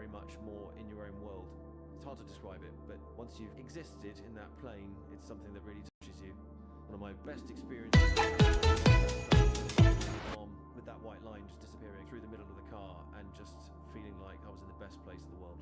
very much more in your own world. It's hard to describe it, but once you've existed in that plane, it's something that really touches you. One of my best experiences with that white line just disappearing through the middle of the car and just feeling like I was in the best place in the world.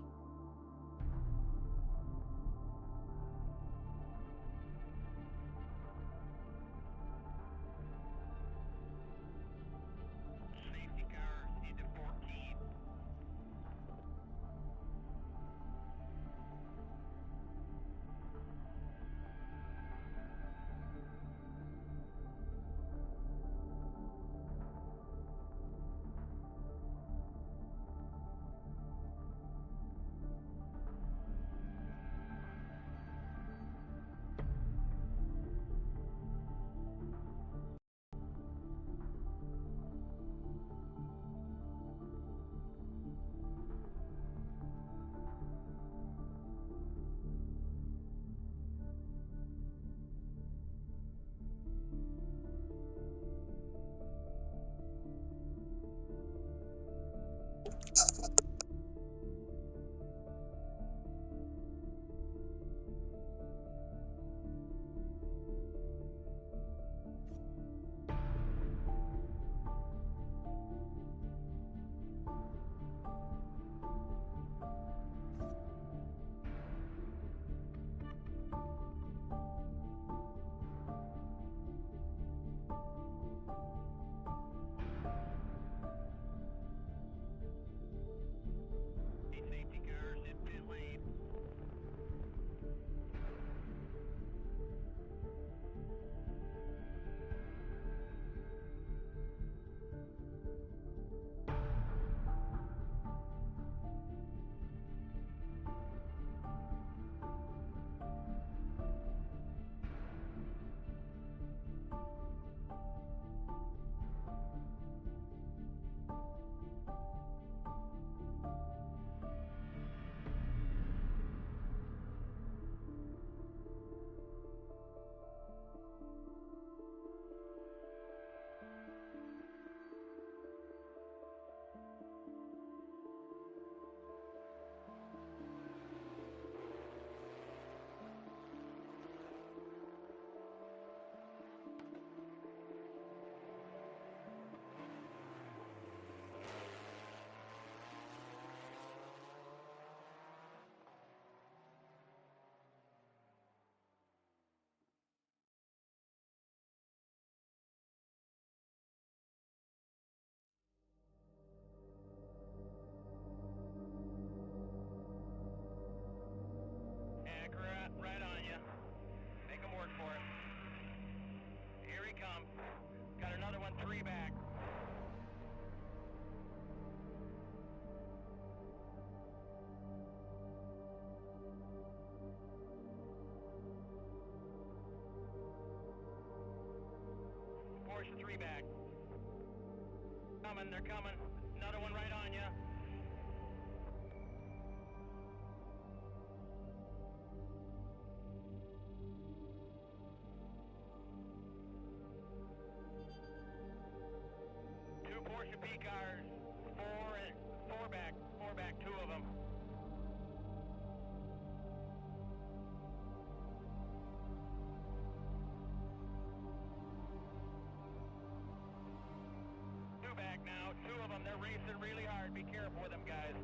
Three back. Coming, they're coming. Another one right on ya. Two Porsche P cars. Four back, two of them. Now, two of them, they're racing really hard. Be careful with them, guys.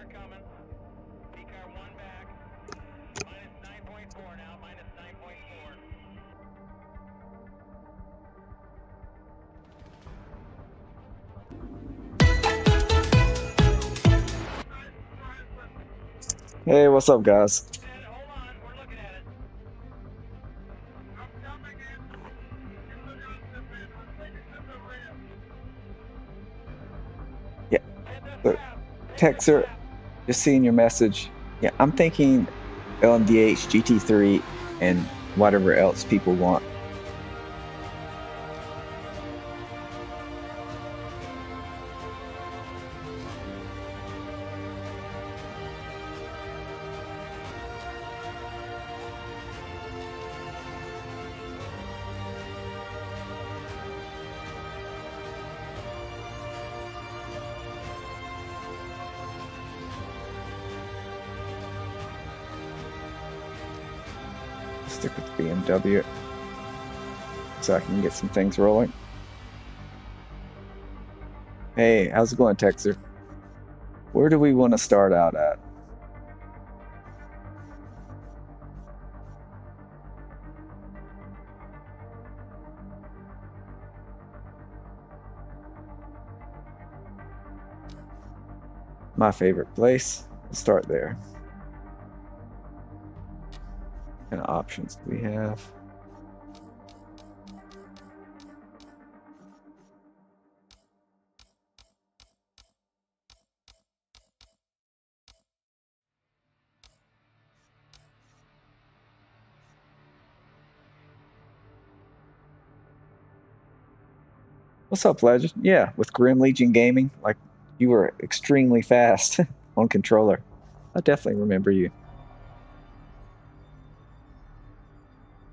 they're coming. P-car 1 back. Minus 9.4 now, minus 9.4. Hey, what's up, guys? Hold on, we're looking at it. I'm coming in. Yeah, look, Texer, just seeing your message. Yeah, I'm thinking LMDH, GT3, and whatever else people want. Stick with BMW so I can get some things rolling. Hey, how's it going, Texer? Where do we want to start out at? My favorite place. Let's start there. What kind of options do we have? What's up, Legend? Yeah, with Grim Legion Gaming, like you were extremely fast on controller. I definitely remember you.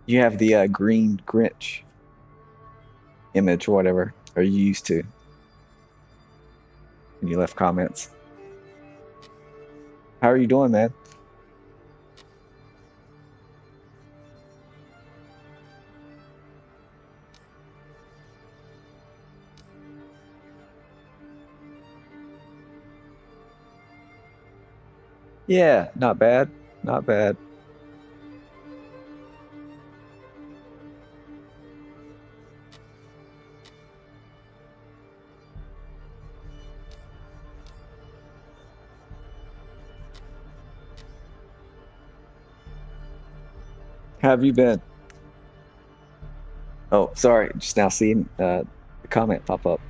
You have the green Grinch image or whatever, or you used to. And you left comments. How are you doing, man? Yeah, not bad. Not bad. How have you been? Oh, sorry, just now seeing the comment pop up.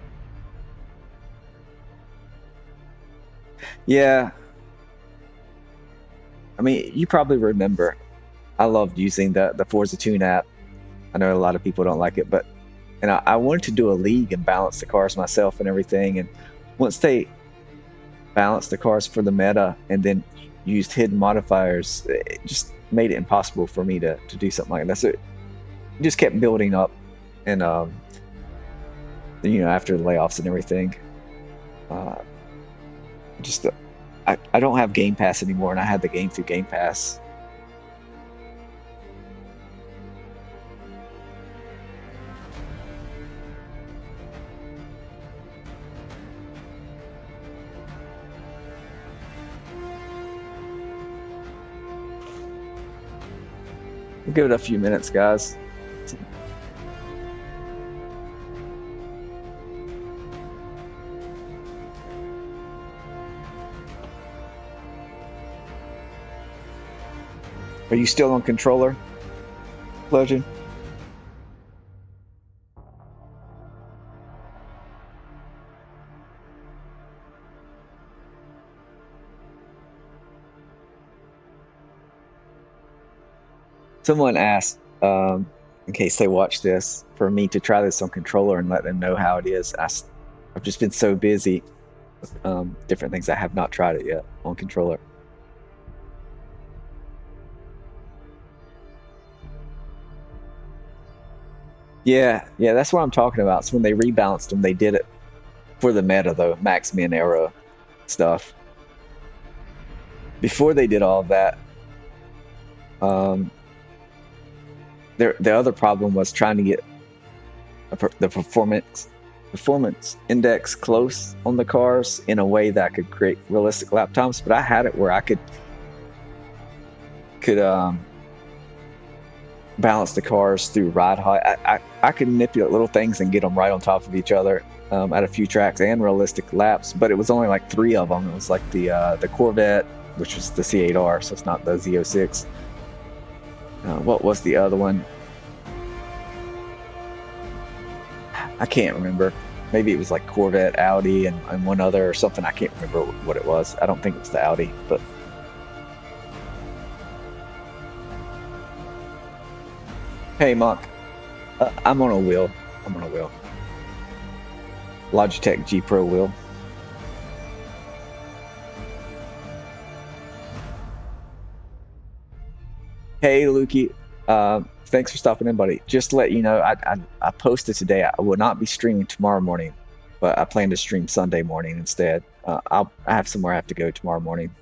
Yeah, I mean, you probably remember I loved using the Forza Tune app. I know a lot of people don't like it, but I wanted to do a league and balance the cars myself and everything. And once they balanced the cars for the meta and then used hidden modifiers, it just made it impossible for me to do something like that. So it just kept building up, and you know, after the layoffs and everything, just I don't have Game Pass anymore, and I had the game through Game Pass. We'll give it a few minutes, guys. Are you still on controller, Legend? Someone asked, in case they watch this, for me to try this on controller and let them know how it is. I've just been so busy with different things. I have not tried it yet on controller. Yeah, that's what I'm talking about. So when they rebalanced them, they did it for the meta, though, max min era stuff. Before they did all of that, the other problem was trying to get the performance performance index close on the cars in a way that could create realistic lap times, but I had it where I could balance the cars through ride height. I could manipulate little things and get them right on top of each other at a few tracks and realistic laps, but it was only like 3 of them. It was like the Corvette, which was the C8R, so it's not the Z06. What was the other one? I can't remember. Maybe it was like Corvette, Audi, and one other or something. I can't remember what it was. I don't think it was the Audi, but hey, Monk, I'm on a wheel. Logitech G Pro wheel. Hey, Lukey. Thanks for stopping in, buddy. Just to let you know, I posted today. I will not be streaming tomorrow morning, but I plan to stream Sunday morning instead. I have somewhere I have to go tomorrow morning.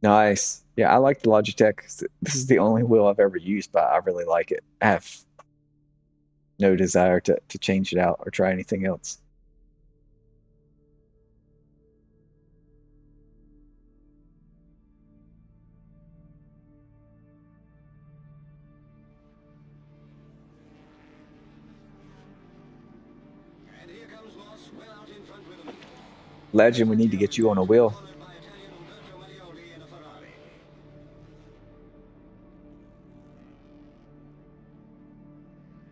Nice. Yeah, I like the Logitech. This is the only wheel I've ever used, but I really like it. I have no desire to change it out or try anything else. Legend, we need to get you on a wheel.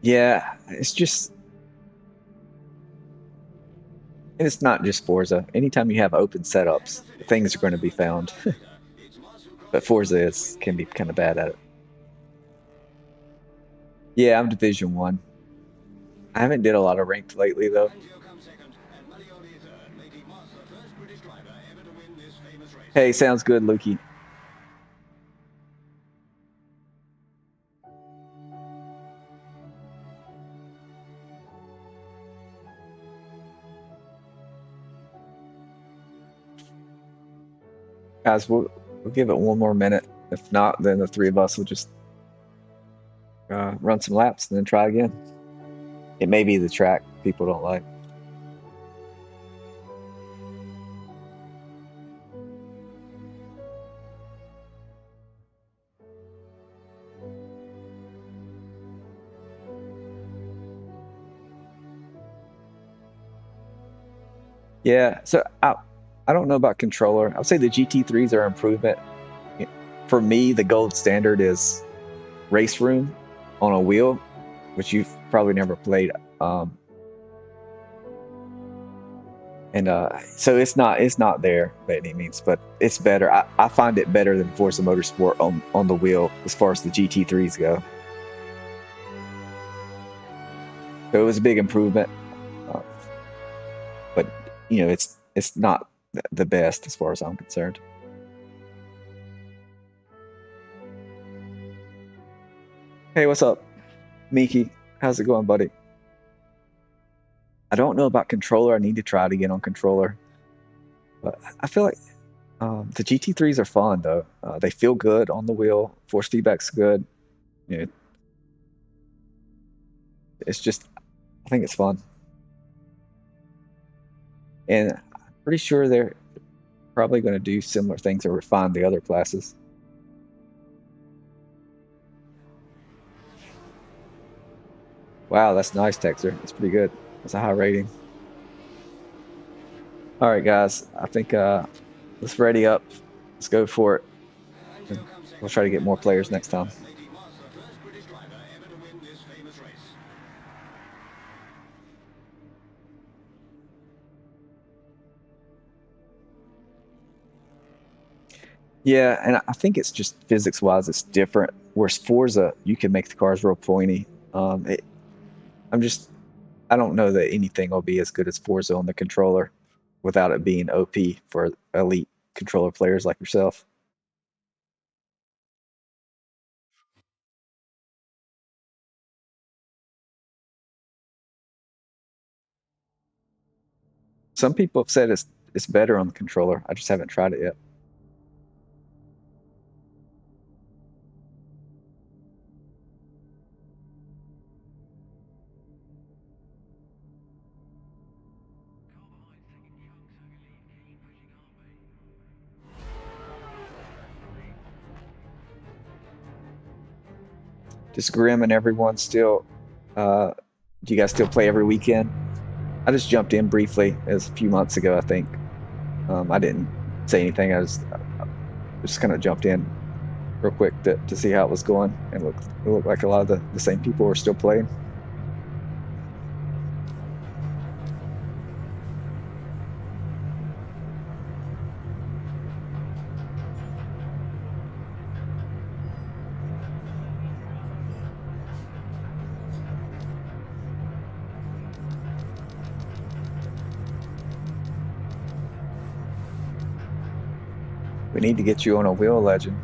Yeah, it's just, and it's not just Forza. Anytime you have open setups, things are going to be found. But Forza can be kind of bad at it. Yeah, I'm Division 1. I haven't did a lot of ranked lately, though. Hey, sounds good, Lukey. Guys, we'll give it one more minute. If not, then the 3 of us will just run some laps and then try again. It may be the track people don't like. Yeah, so I don't know about controller. I would say the GT3s are an improvement. For me, the gold standard is Race Room on a wheel, which you've probably never played. So it's not there by any means, but it's better. I find it better than Forza Motorsport on the wheel as far as the GT3s go. So it was a big improvement, but you know it's not the best as far as I'm concerned. Hey, what's up, Miki? How's it going, buddy? I don't know about controller. I need to try it again on controller. But I feel like the GT3s are fun, though. They feel good on the wheel. Force feedback's good. You know, it's just, I think it's fun. And I'm pretty sure they're probably going to do similar things to refine the other classes. Wow, that's nice, Texter. That's pretty good. That's a high rating. All right, guys. I think let's ready up. Let's go for it. And we'll try to get more players next time. Yeah, and I think it's just physics-wise, it's different. Whereas Forza, you can make the cars real pointy. I don't know that anything will be as good as Forza on the controller without it being OP for elite controller players like yourself. Some people have said it's better on the controller. I just haven't tried it yet. Just Grim and everyone still. Do you guys still play every weekend? I just jumped in briefly. It was a few months ago, I think. I didn't say anything. I just kind of jumped in real quick to see how it was going, and it looked like a lot of the same people were still playing. We need to get you on a wheel, Legend.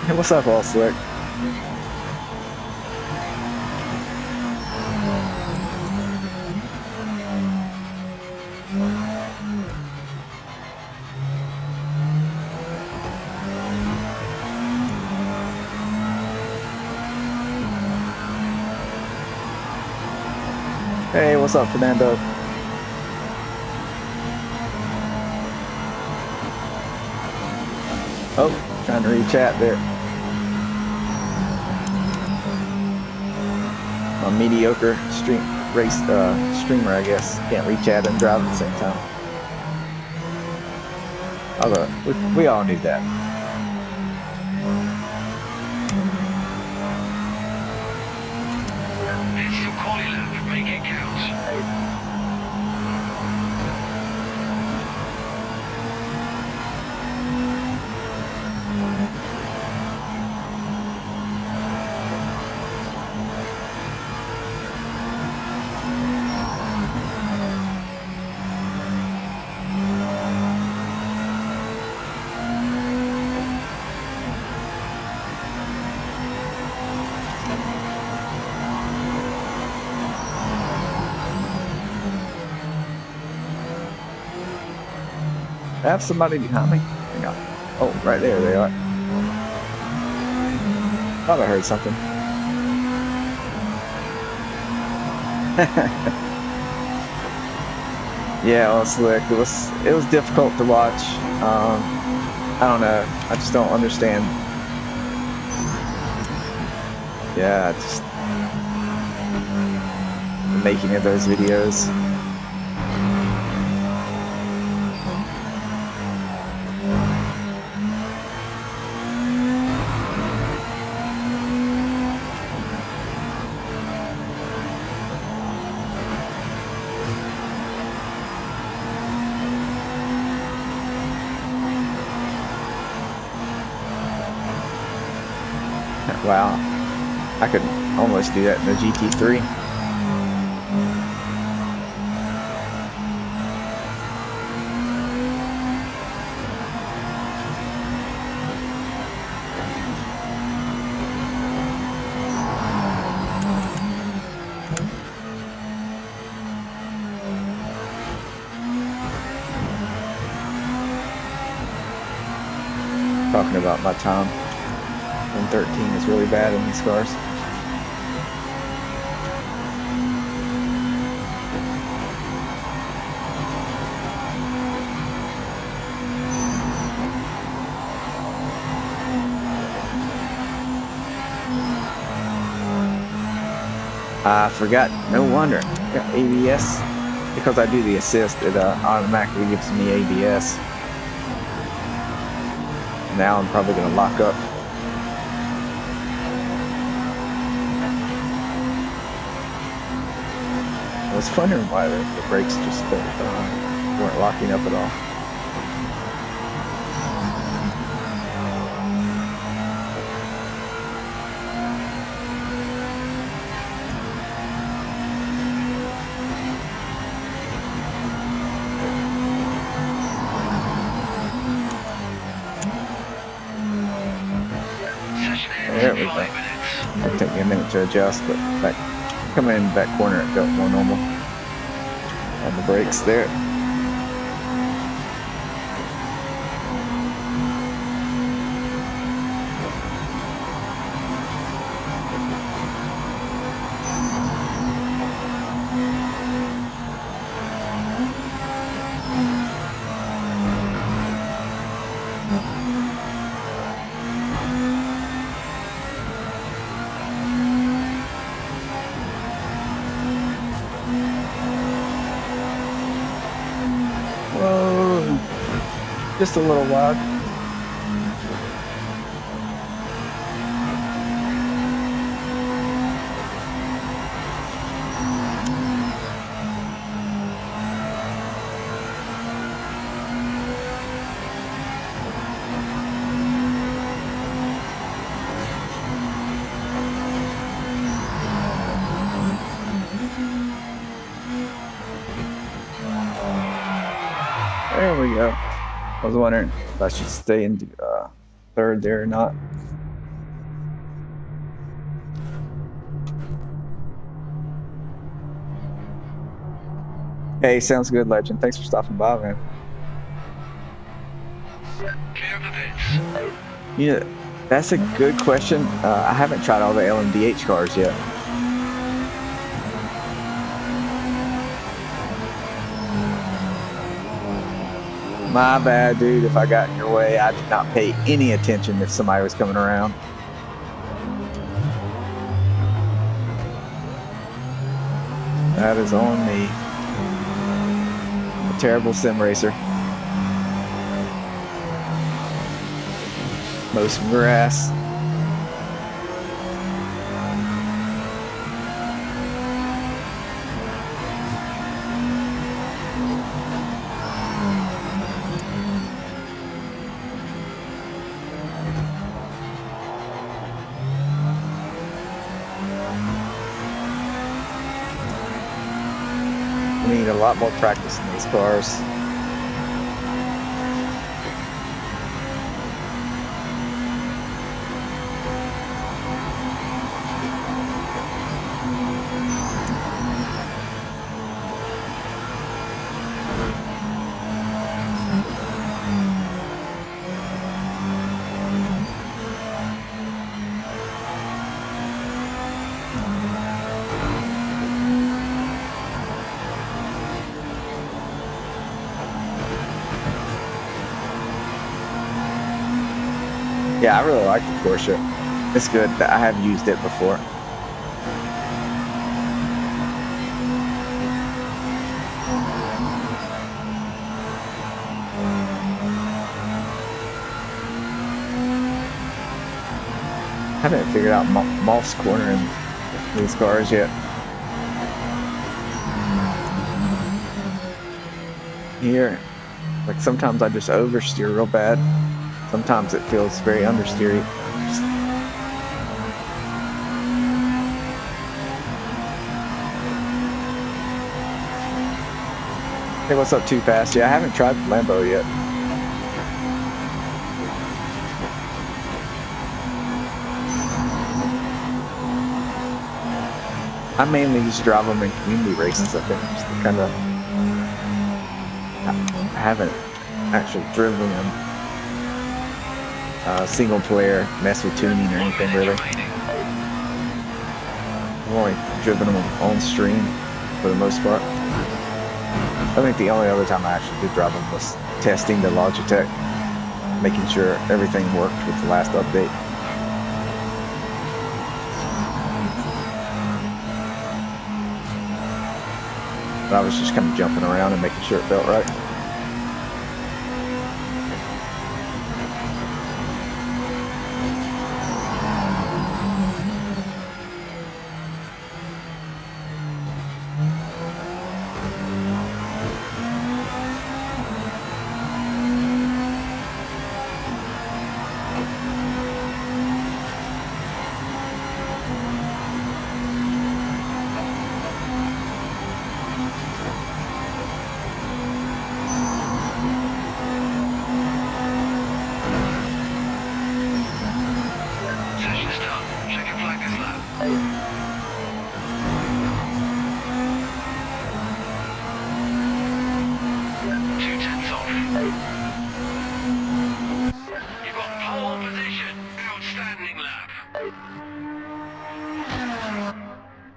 Hey, what's up, All Slick? Hey, what's up, Fernando? Oh, trying to read chat there. A mediocre streamer, I guess. Can't read chat and drive at the same time. Although, we all need that. It's your quality lap. Make it count. I have somebody behind me. Hang on. Oh, right there they are. Thought I heard something. Yeah, it was slick. It was difficult to watch. I don't know. I just don't understand. Yeah, just the making of those videos. Wow, I could almost do that in the GT3. Talking about my time. 113 is really bad in these cars. I forgot, no wonder. I got ABS. Because I do the assist, it automatically gives me ABS. Now I'm probably going to lock up. I was wondering why the brakes just weren't locking up at all. There we go. 5 minutes. It'll take me a minute to adjust, but coming in that corner, it felt more normal. On the brakes there. Whoa, just a little wide. There we go. I was wondering if I should stay in third there or not. Hey, sounds good, Legend. Thanks for stopping by, man. Clear the pits. You know, that's a good question. I haven't tried all the LMDH cars yet. My bad, dude. If I got in your way, I did not pay any attention if somebody was coming around. That is on me. A terrible sim racer. Mow some grass. We need a lot more practice in these cars. Yeah, I really like the Corsair. It's good. I have used it before. I haven't figured out Moss corner in these cars yet. Here, like sometimes I just oversteer real bad. Sometimes it feels very understeery. Hey, what's up, Too Fast? Yeah, I haven't tried the Lambo yet. I mainly just drive them in community races, I think. Just to kind of, I haven't actually driven them single player, mess with tuning or anything really. I've only driven them on stream for the most part. I think the only other time I actually did drive them was testing the Logitech, making sure everything worked with the last update. But I was just kind of jumping around and making sure it felt right.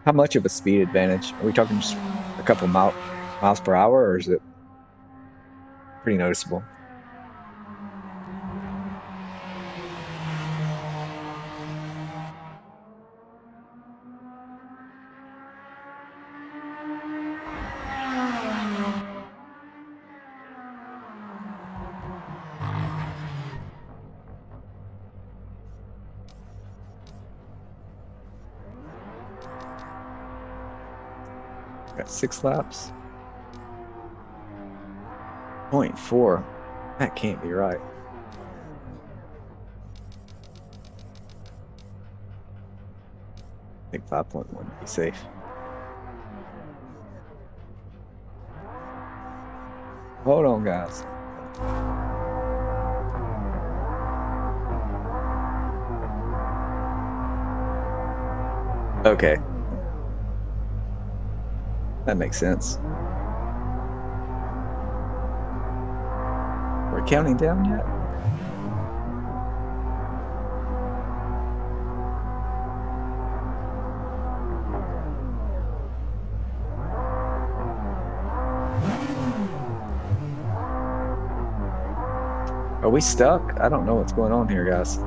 How much of a speed advantage? Are we talking just a couple miles per hour, or is it pretty noticeable? Got 6 laps. 0.4. That can't be right. I think 5.1 to be safe. Hold on, guys. Okay. That makes sense. We're counting down yet? Are we stuck? I don't know what's going on here, guys.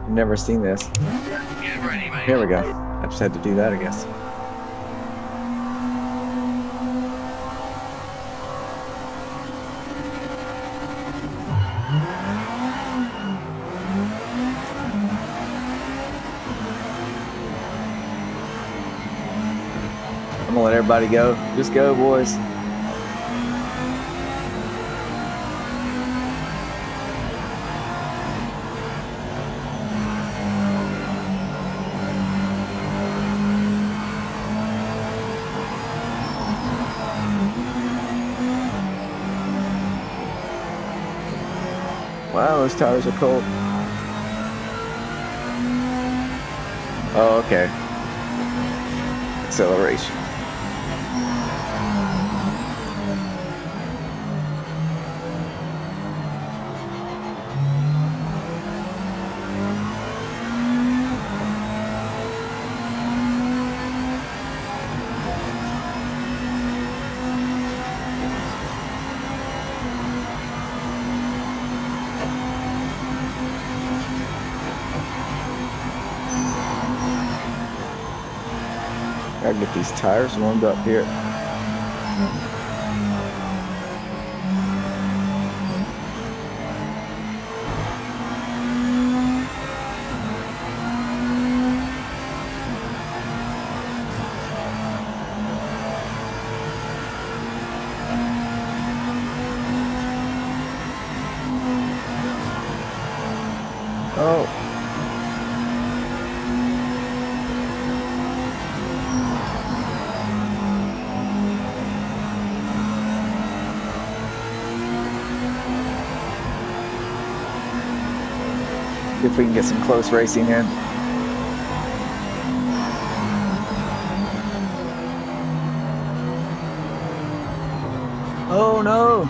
Never seen this. Get ready, mate. Here we go. I just had to do that, I guess. I'm gonna let everybody go. Just go, boys. Wow, those tires are cold. Oh, okay. Acceleration. Gotta get these tires warmed up here. Oh. If we can get some close racing in. Oh no!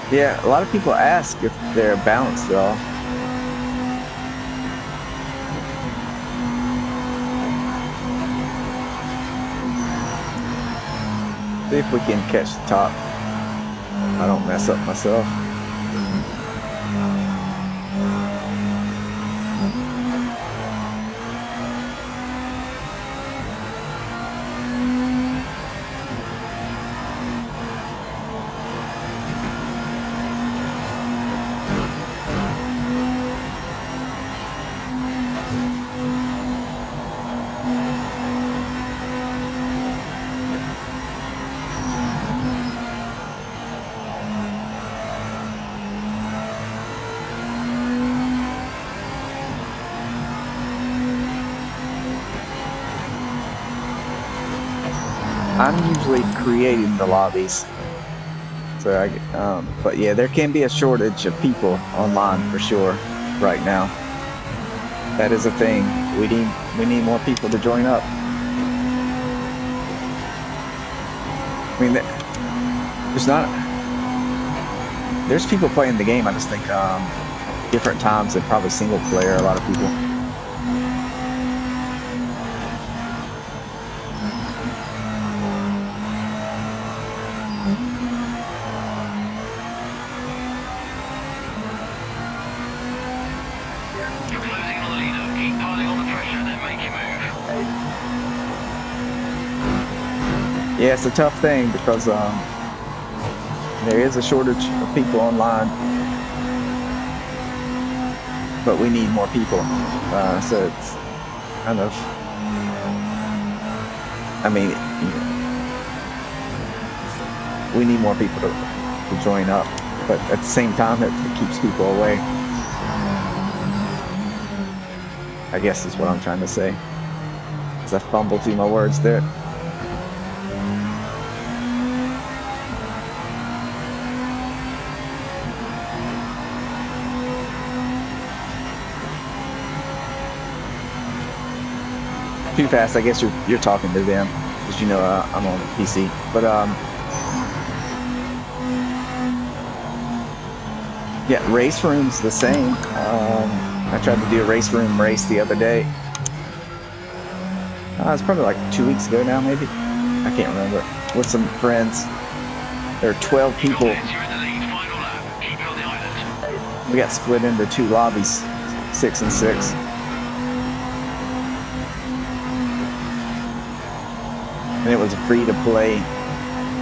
Yeah, a lot of people ask if they're balanced at all. See if we can catch the top. I don't mess up myself. I'm usually creating the lobbies, so but yeah, there can be a shortage of people online for sure right now. That is a thing. We need more people to join up. I mean, there's people playing the game. I just think different times and probably single player. A lot of people. Yeah, it's a tough thing because there is a shortage of people online, but we need more people. So it's kind of, I mean, we need more people to join up, but at the same time, it keeps people away. I guess is what I'm trying to say. As I fumble through my words there. Too fast, I guess you're talking to them, because you know I'm on PC. But yeah, race room's the same. I tried to do a race room race the other day. It's probably like 2 weeks ago now, maybe. I can't remember. With some friends. There are 12 people. We got split into 2 lobbies, 6 and 6. And it was a free-to-play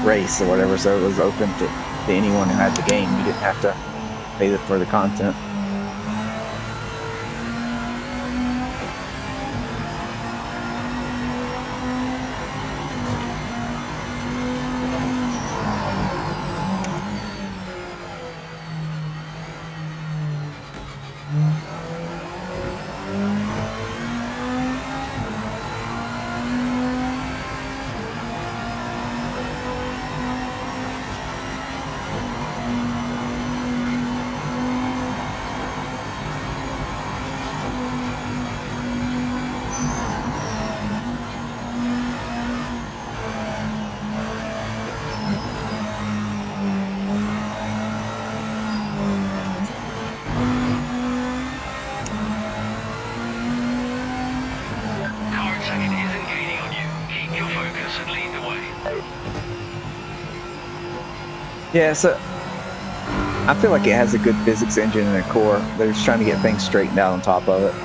race or whatever, so it was open to anyone who had the game. You didn't have to pay for the content. Yeah, so I feel like it has a good physics engine and a core. They're just trying to get things straightened out on top of it.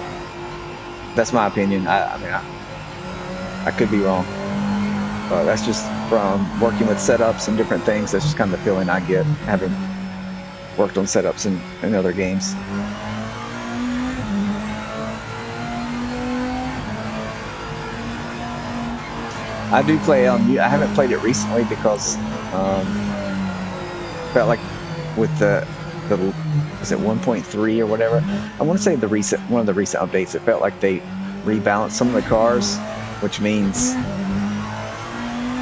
That's my opinion. I mean, I could be wrong. That's just from working with setups and different things. That's just kind of the feeling I get having worked on setups in other games. I do play I haven't played it recently because felt like with the is it 1.3 or whatever? I want to say one of the recent updates, it felt like they rebalanced some of the cars, which means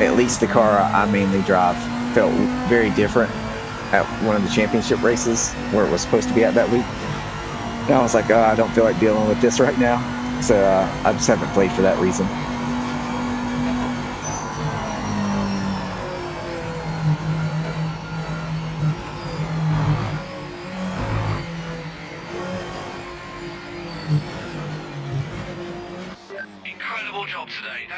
at least the car I mainly drive felt very different at one of the championship races where it was supposed to be at that week. And I was like, oh, I don't feel like dealing with this right now. So I just haven't played for that reason.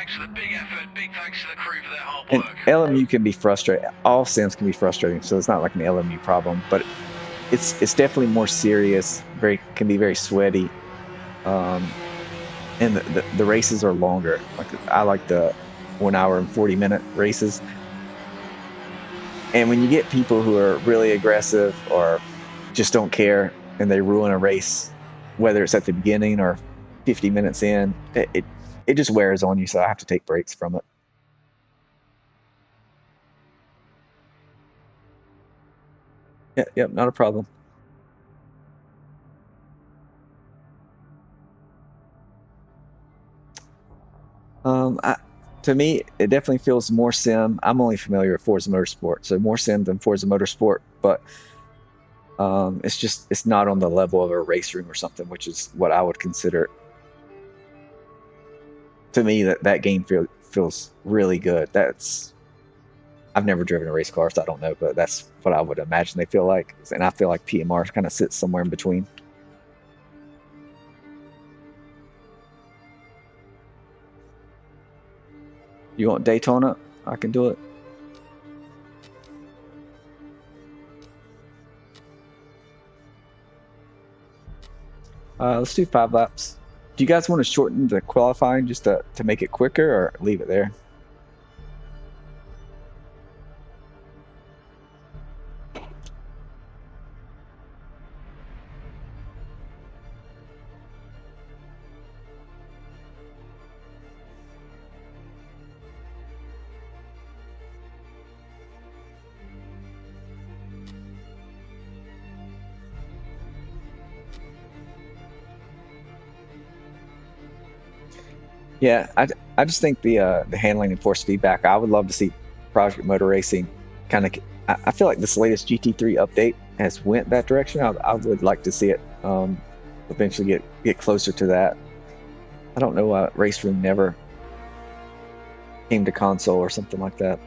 thanks to the big effort, big thanks to the crew for their hard And work. LMU can be frustrating. All sims can be frustrating, so it's not like an LMU problem, but it's definitely more serious. Can be very sweaty, and the races are longer. Like I like the 1 hour and 40-minute races. And when you get people who are really aggressive or just don't care and they ruin a race, whether it's at the beginning or 50 minutes in, it just wears on you. So I have to take breaks from it. Yep, not a problem. To me, it definitely feels more sim. I'm only familiar with Forza Motorsport, so more sim than Forza Motorsport, but it's not on the level of a race room or something, which is what I would consider. To me, that game feels really good. I've never driven a race car, so I don't know, but that's what I would imagine they feel like. And I feel like PMR kind of sits somewhere in between. You want Daytona? I can do it. Let's do 5 laps. Do you guys want to shorten the qualifying just to make it quicker, or leave it there? Yeah, I just think the handling and force feedback. I would love to see Project Motor Racing kind of. I feel like this latest GT3 update has went that direction. I would like to see it eventually get closer to that. I don't know why Race Room never came to console or something like that.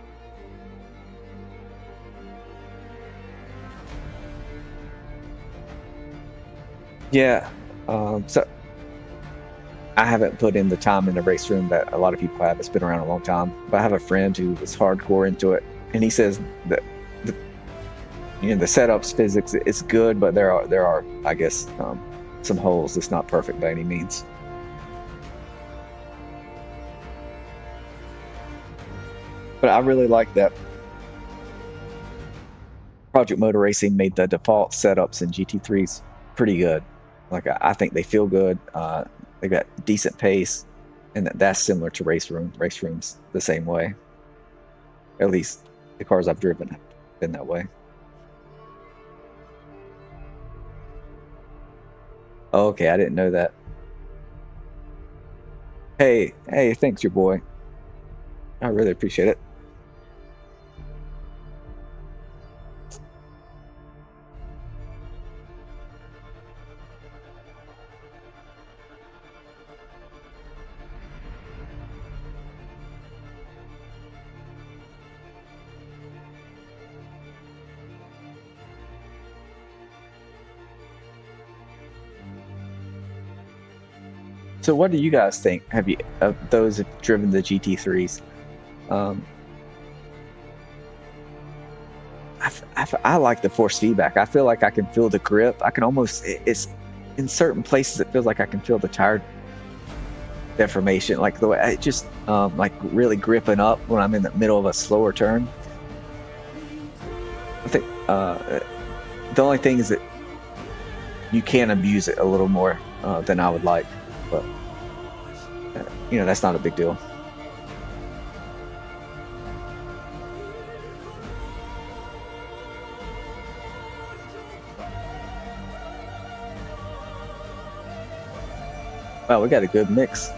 Yeah, so I haven't put in the time in the Race Room that a lot of people have. It's been around a long time, but I have a friend who was hardcore into it, and he says that the setups physics is good, but there are I guess some holes. It's not perfect by any means. But I really like that Project Motor Racing made the default setups in GT3s pretty good. Like I think they feel good. They got decent pace, and that's similar to race rooms the same way. At least the cars I've driven have been that way. Oh, okay, I didn't know that. Hey, thanks, your boy. I really appreciate it. So what do you guys think? Have you those have driven the GT3s? I like the force feedback. I feel like I can feel the grip. I can almost, it's in certain places it feels like I can feel the tire deformation, like the way it just like really gripping up when I'm in the middle of a slower turn. I think the only thing is that you can abuse it a little more than I would like, but that's not a big deal. Wow, we got a good mix.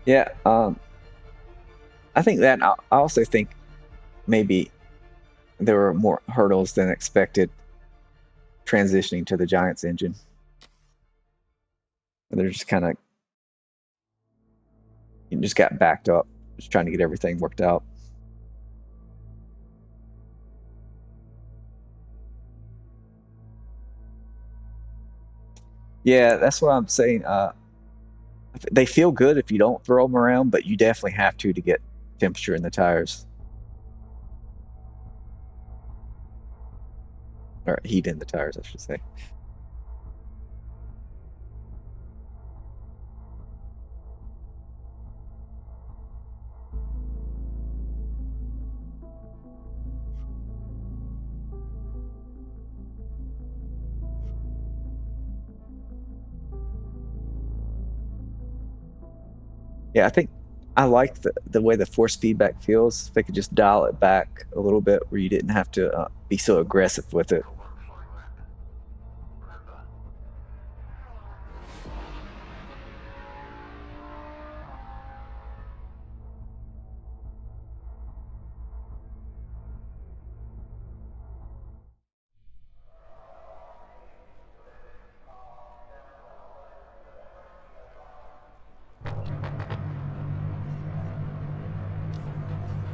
Yeah, I think that I also think maybe there were more hurdles than expected transitioning to the Giants engine. And they're just kind of just got backed up, just trying to get everything worked out. Yeah, that's what I'm saying. They feel good if you don't throw them around, but you definitely have to get temperature in the tires. Or heat in the tires, I should say. Yeah, I think I like the way the force feedback feels. If they could just dial it back a little bit where you didn't have to be so aggressive with it.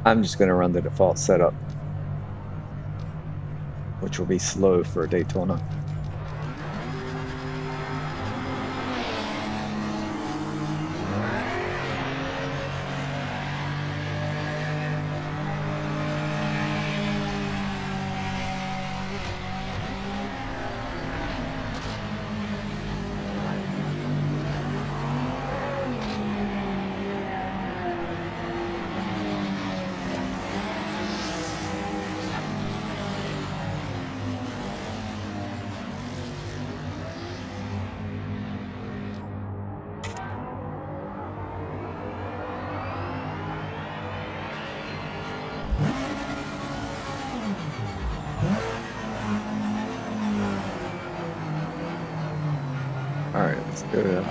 I'm just going to run the default setup, which will be slow for Daytona. Alright, let's go to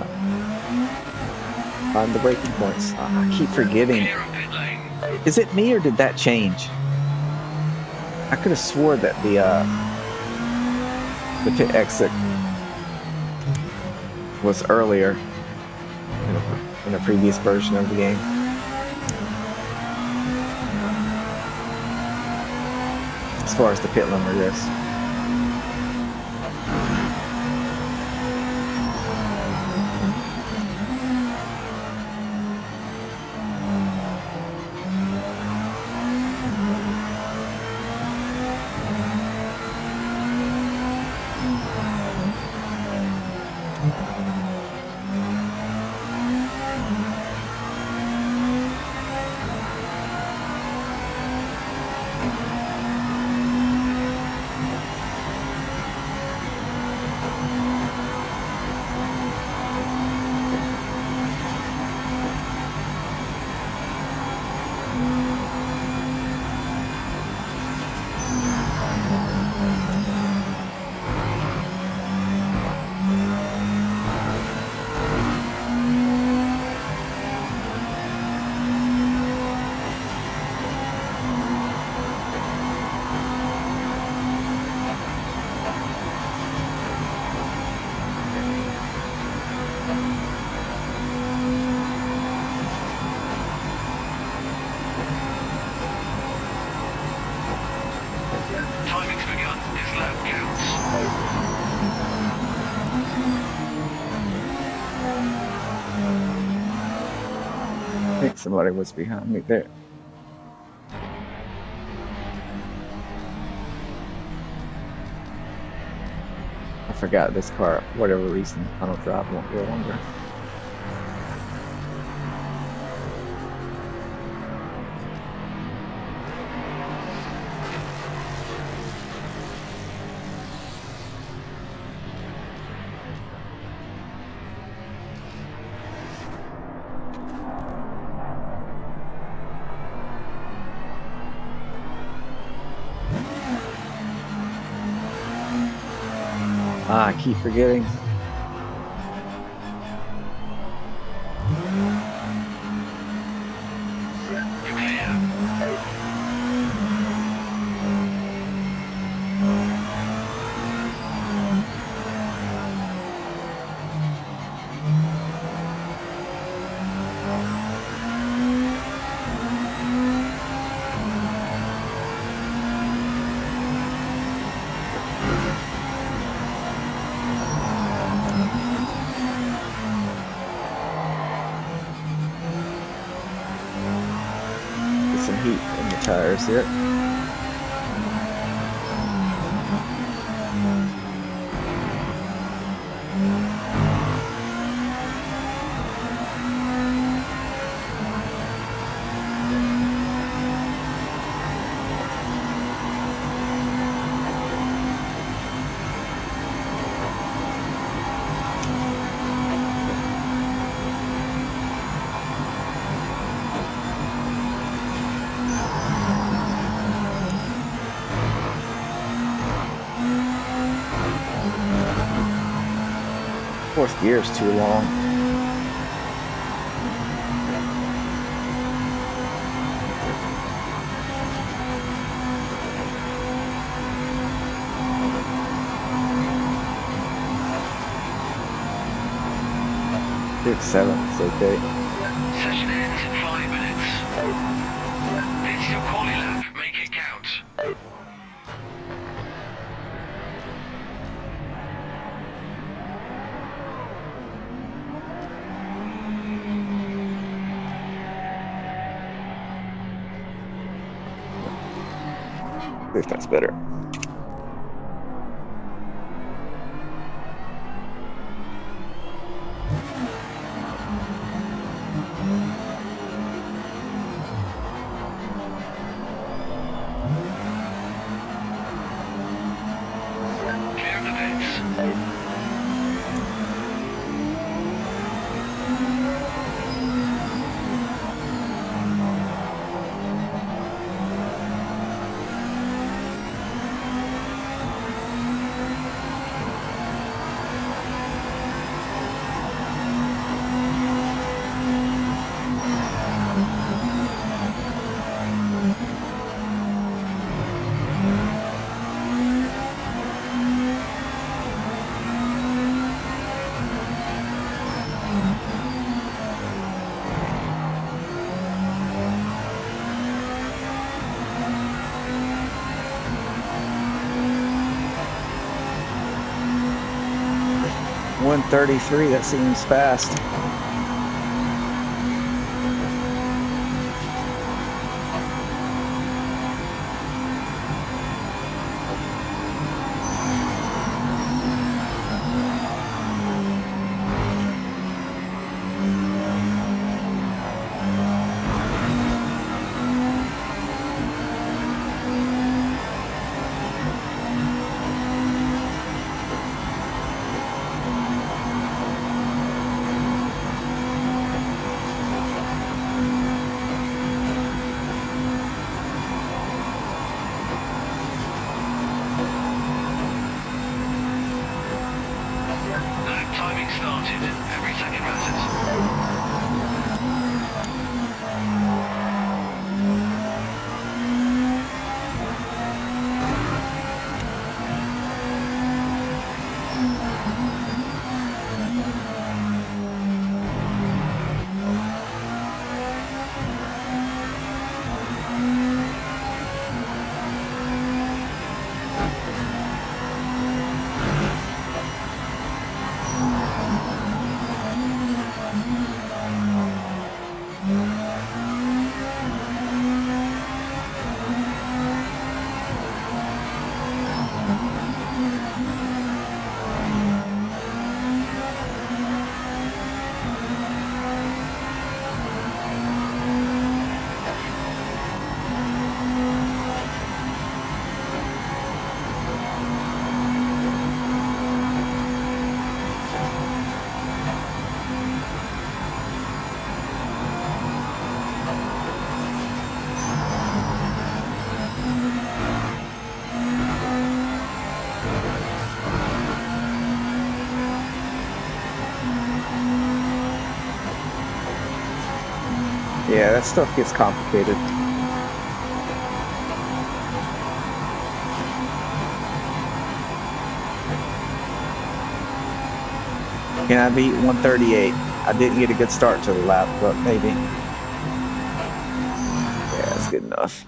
find the braking points. I keep forgetting. Is it me or did that change? I could have swore that the pit exit was earlier in a previous version of the game. As far as the pit limiter goes. Timing's begun. His lap counts. I think somebody was behind me there. I forgot this car, for whatever reason, auto drive won't go longer. I keep forgetting. tires here. Fourth gear is too long. Six, seven, it's okay. Session ends in 5 minutes. This is your quali lap. Make it count. If that's better. Clear the pits. $133, that seems fast. Lap timing started. Every second matters. Yeah, that stuff gets complicated. Can I beat 138? I didn't get a good start to the lap, but maybe. Yeah, that's good enough.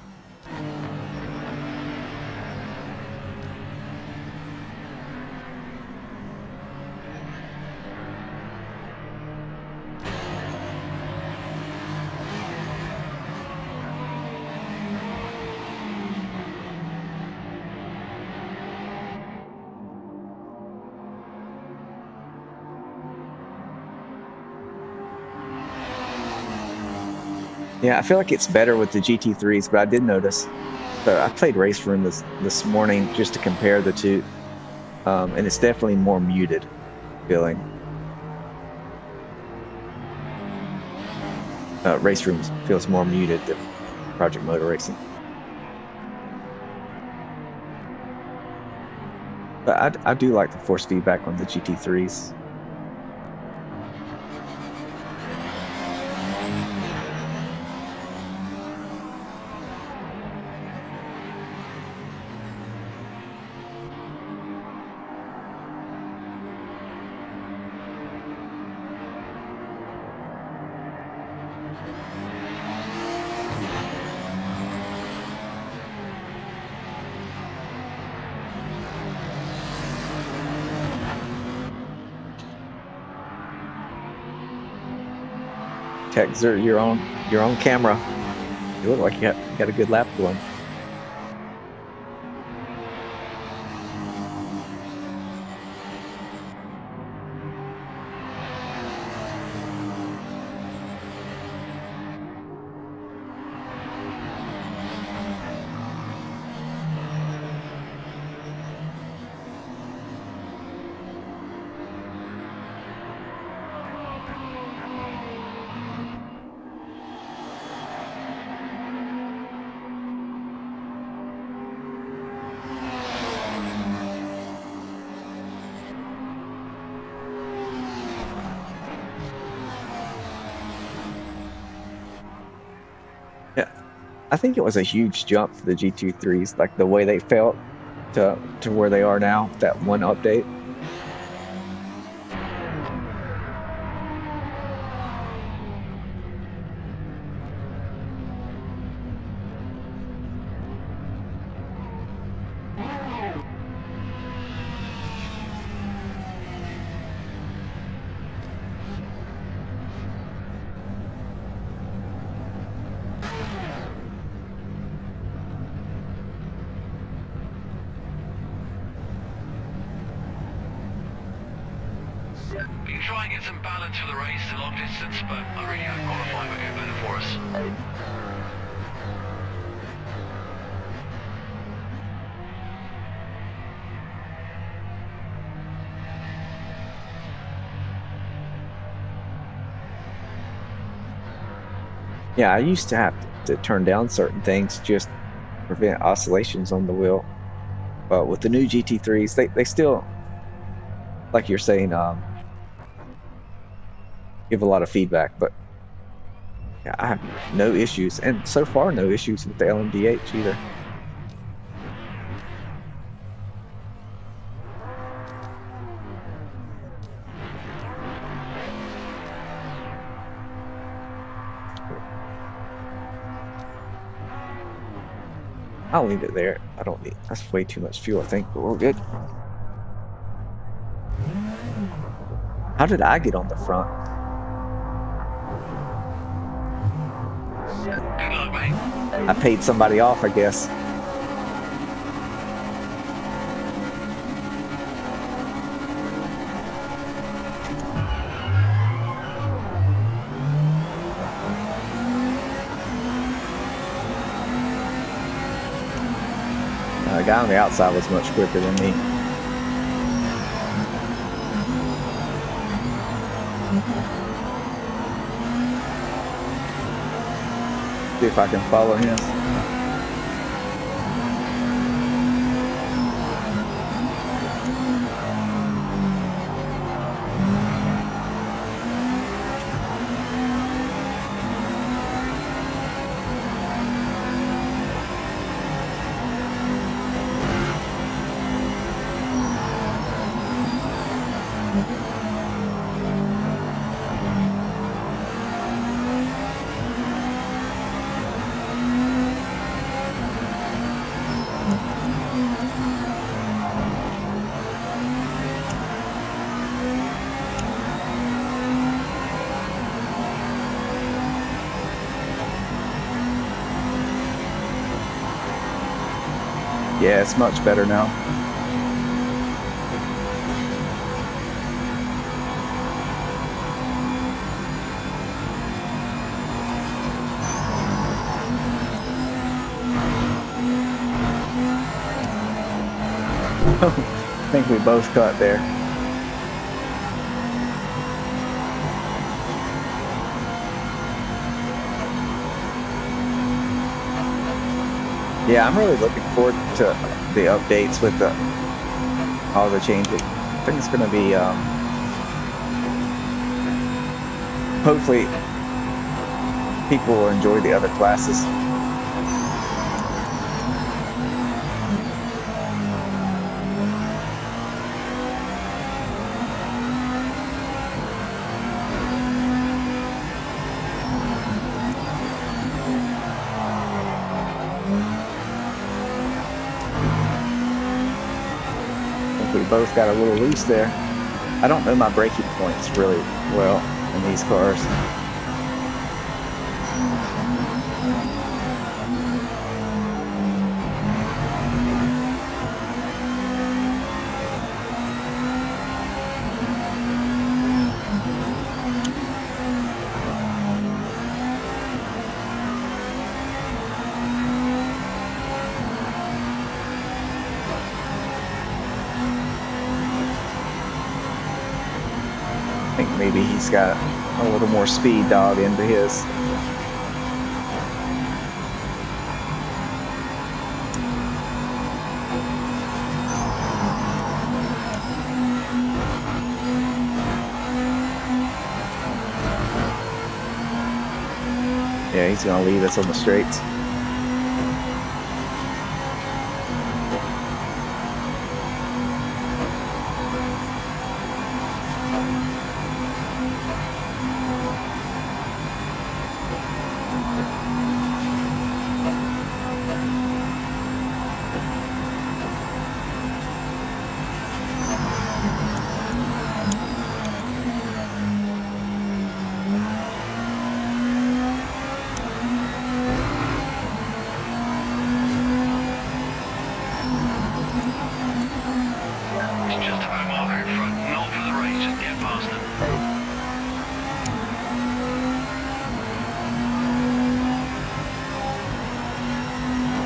Yeah, I feel like it's better with the GT3s, but I did notice. So I played Race Room this morning just to compare the two, and it's definitely more muted feeling. Race Room feels more muted than Project Motor Racing. But I do like the force feedback on the GT3s. Texer, you're on camera. You look like you got a good lap going. I think it was a huge jump for the GT3s, like the way they felt to where they are now, that one update. We can try and get some balance for the race to long distance, but I really hope qualifying will get better for us. Yeah, I used to have to turn down certain things just to prevent oscillations on the wheel. But with the new GT3s, they still, like you're saying, give a lot of feedback. But yeah, I have no issues, and so far no issues with the LMDH either. I'll leave it there. I don't need, that's way too much fuel, I think, but we're good. How did I get on the front? Good luck, mate. I paid somebody off, I guess. The guy on the outside was much quicker than me. See if I can follow him. Yeah, it's much better now. I think we both caught there. Yeah, I'm really looking forward to the updates with all the changes. I think it's going to be, hopefully, people will enjoy the other classes. We both got a little loose there. I don't know my braking points really well in these cars. I think maybe he's got a little more speed dialed into his. Yeah, he's gonna leave us on the straights.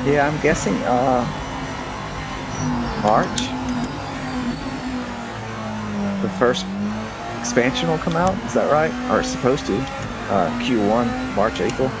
Yeah, I'm guessing March. The first expansion will come out, is that right? Or it's supposed to. Q1, March, April.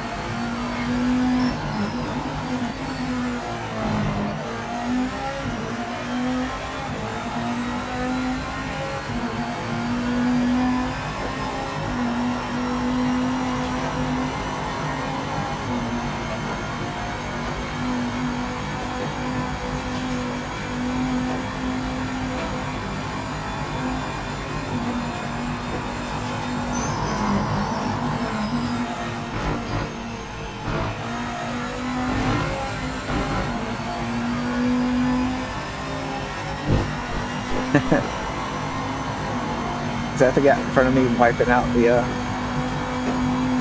Is that the guy in front of me wiping out the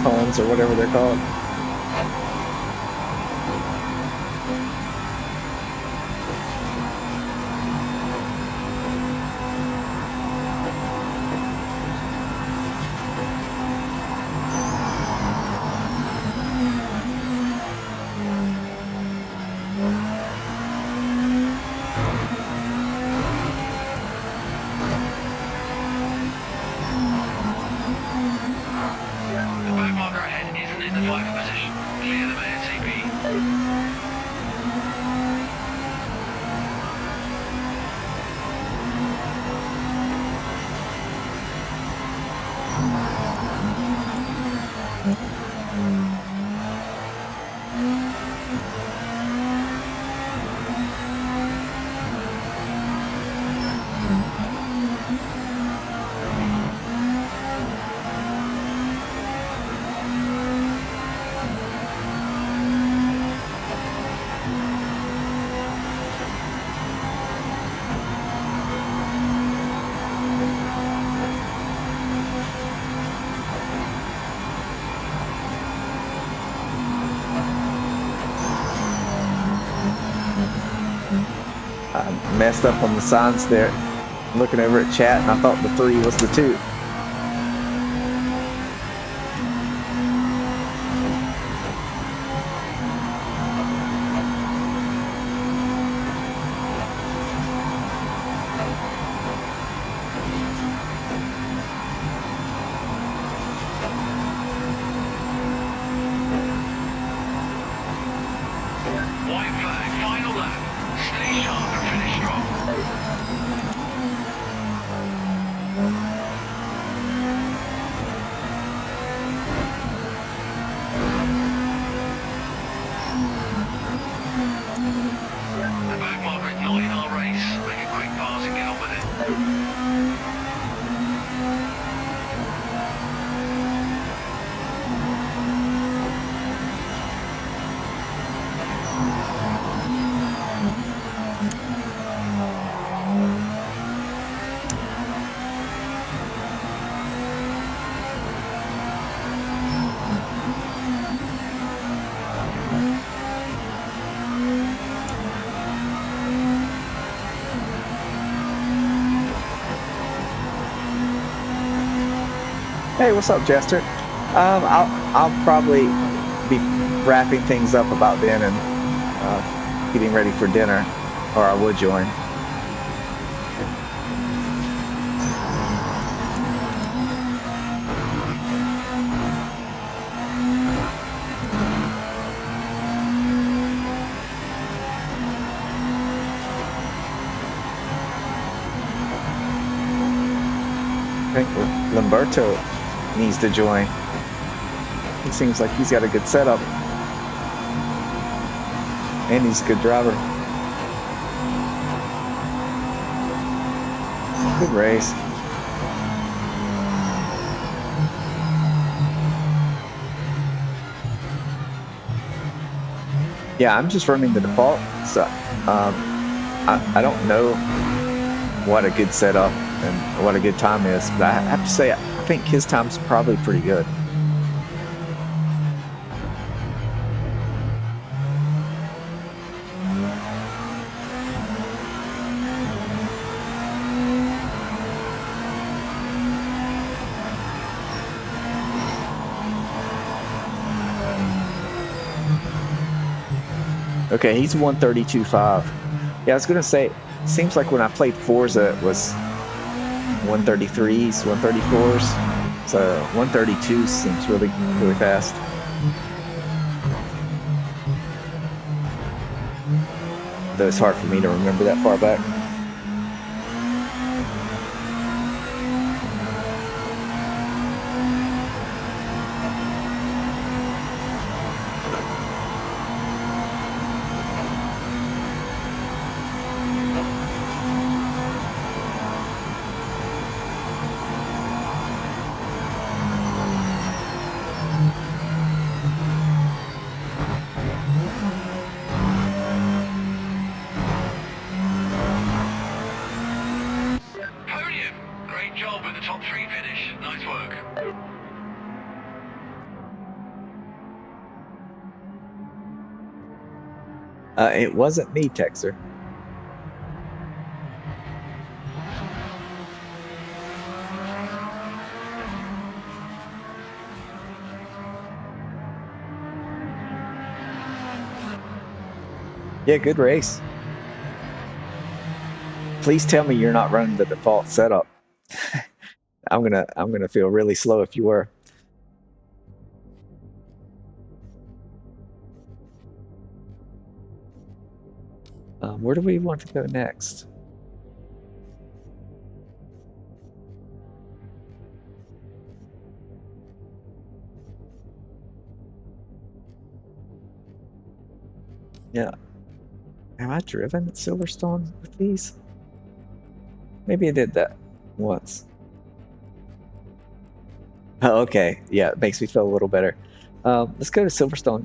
phones or whatever they're called? I messed up on the signs there. Looking over at chat, and I thought the 3 was the 2. sharp and finish strong. The back marker is not in our race. Make a quick pass and get on with it. Hey, what's up, Jester? I'll probably be wrapping things up about then and getting ready for dinner, or I would join. I think Lamberto needs to join. It seems like he's got a good setup. And he's a good driver. Good race. Yeah, I'm just running the default. So I don't know what a good setup and what a good time is, but I have to say I think his time's probably pretty good. Okay, he's 132.5. Yeah, I was gonna say, seems like when I played Forza it was 133s, 134s. So 132 seems really fast. Though it's hard for me to remember that far back. Podium! Great job with the top 3 finish. Nice work. It wasn't me, Texer. Yeah, good race. Please tell me you're not running the default setup. I'm gonna feel really slow if you were. Where do we want to go next? Yeah. Have I driven at Silverstone with these? Maybe I did that once. Oh, okay. Yeah, it makes me feel a little better. Let's go to Silverstone.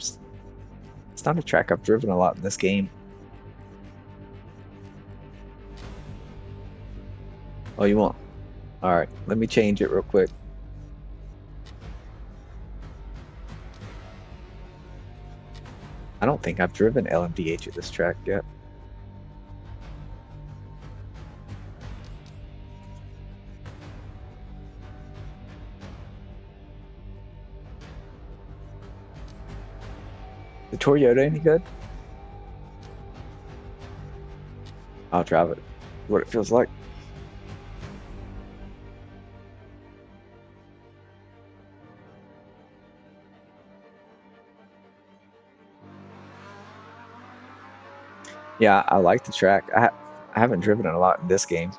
It's not a track I've driven a lot in this game. Oh, you won't? All right, let me change it real quick. I don't think I've driven LMDH at this track yet. The Toyota any good? I'll drive it. What it feels like. Yeah, I like the track. I haven't driven it a lot in this game.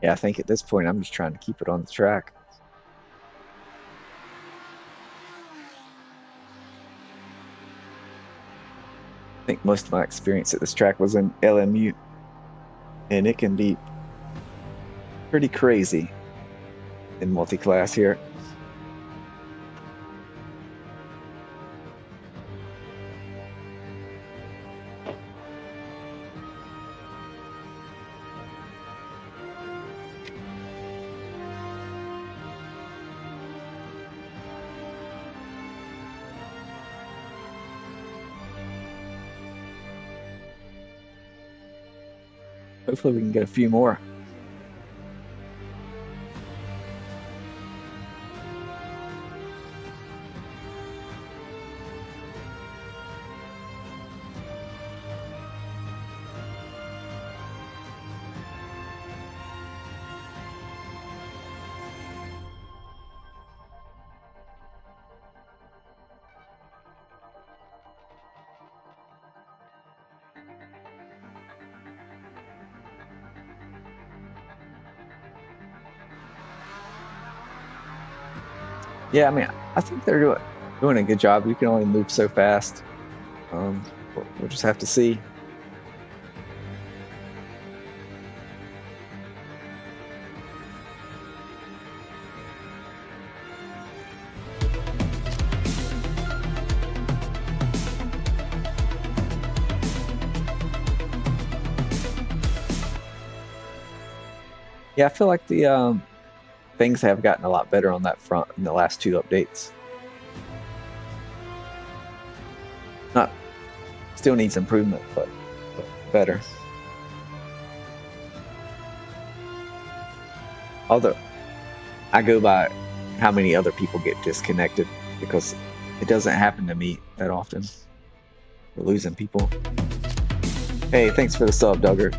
Yeah, I think at this point I'm just trying to keep it on the track. I think most of my experience at this track was in LMU, and it can be pretty crazy in multi-class here. Hopefully we can get a few more. Yeah, I mean, I think they're doing a good job. You can only move so fast. We'll just have to see. Yeah, I feel like the things have gotten a lot better on that front in the last 2 updates. Still needs improvement, but better. Although I go by how many other people get disconnected, because it doesn't happen to me that often. We're losing people. Hey, thanks for the sub, Duggar.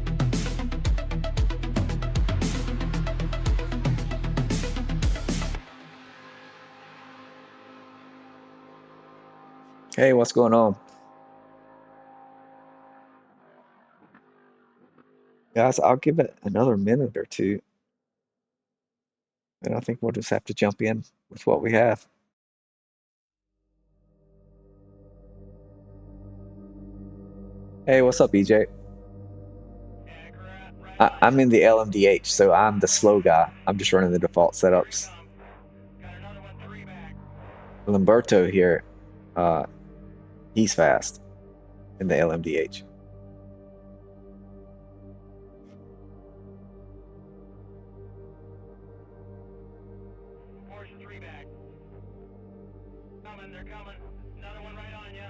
Hey, what's going on? Guys, I'll give it another minute or two, and I think we'll just have to jump in with what we have. Hey, what's up, EJ? I'm in the LMDH, so I'm the slow guy. I'm just running the default setups. Lamberto here, he's fast in the LMDH. They're coming. Another one right on you.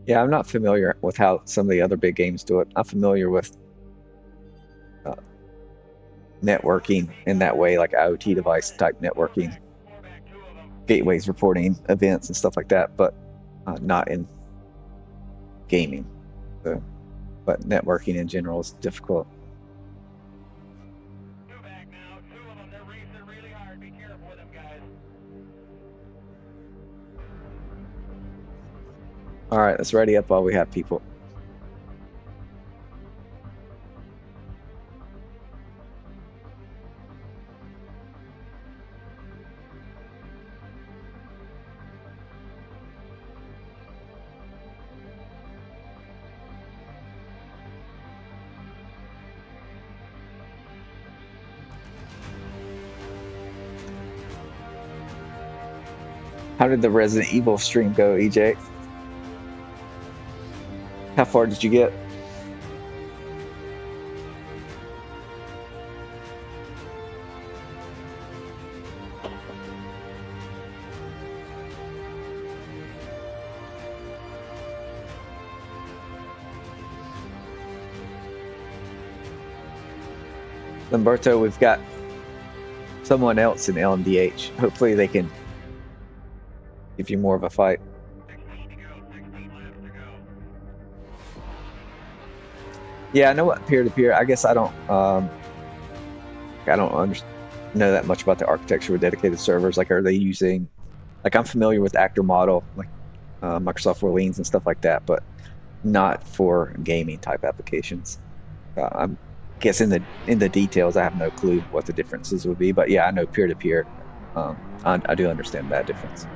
Yeah, I'm not familiar with how some of the other big games do it. I'm familiar with networking in that way, like IoT device type networking, gateways reporting events and stuff like that, but not in gaming. So, but networking in general is difficult. All right, let's ready up while we have people. How did the Resident Evil stream go, EJ? How far did you get? Lamberto, we've got someone else in LMDH. Hopefully they can give you more of a fight. 16 to go, 16 laps to go. Yeah, I know what peer-to-peer. I guess I don't know that much about the architecture with dedicated servers. Like, are they using? Like, I'm familiar with Actor Model, like Microsoft Orleans and stuff like that, but not for gaming type applications. I guess in the details, I have no clue what the differences would be. But yeah, I know peer-to-peer. I do understand that difference.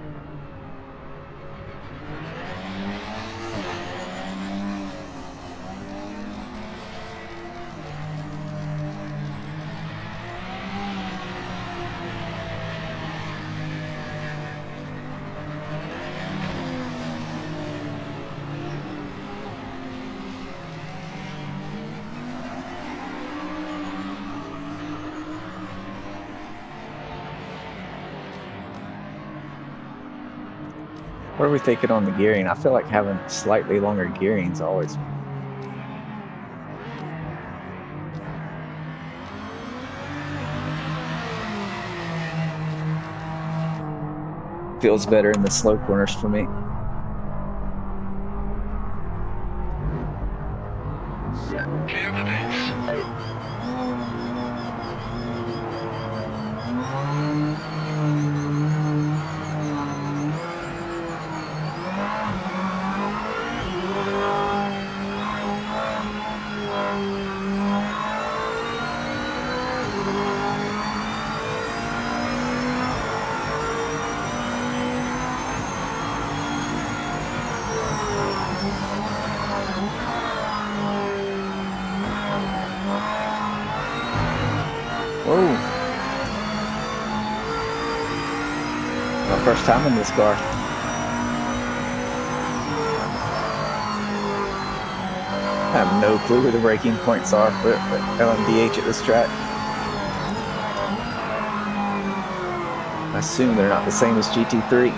What are we thinking on the gearing? I feel like having slightly longer gearing is always feels better in the slow corners for me. Clear of the pits. Whoa. My first time in this car. I have no clue where the braking points are for LMDH at this track. I assume they're not the same as GT3.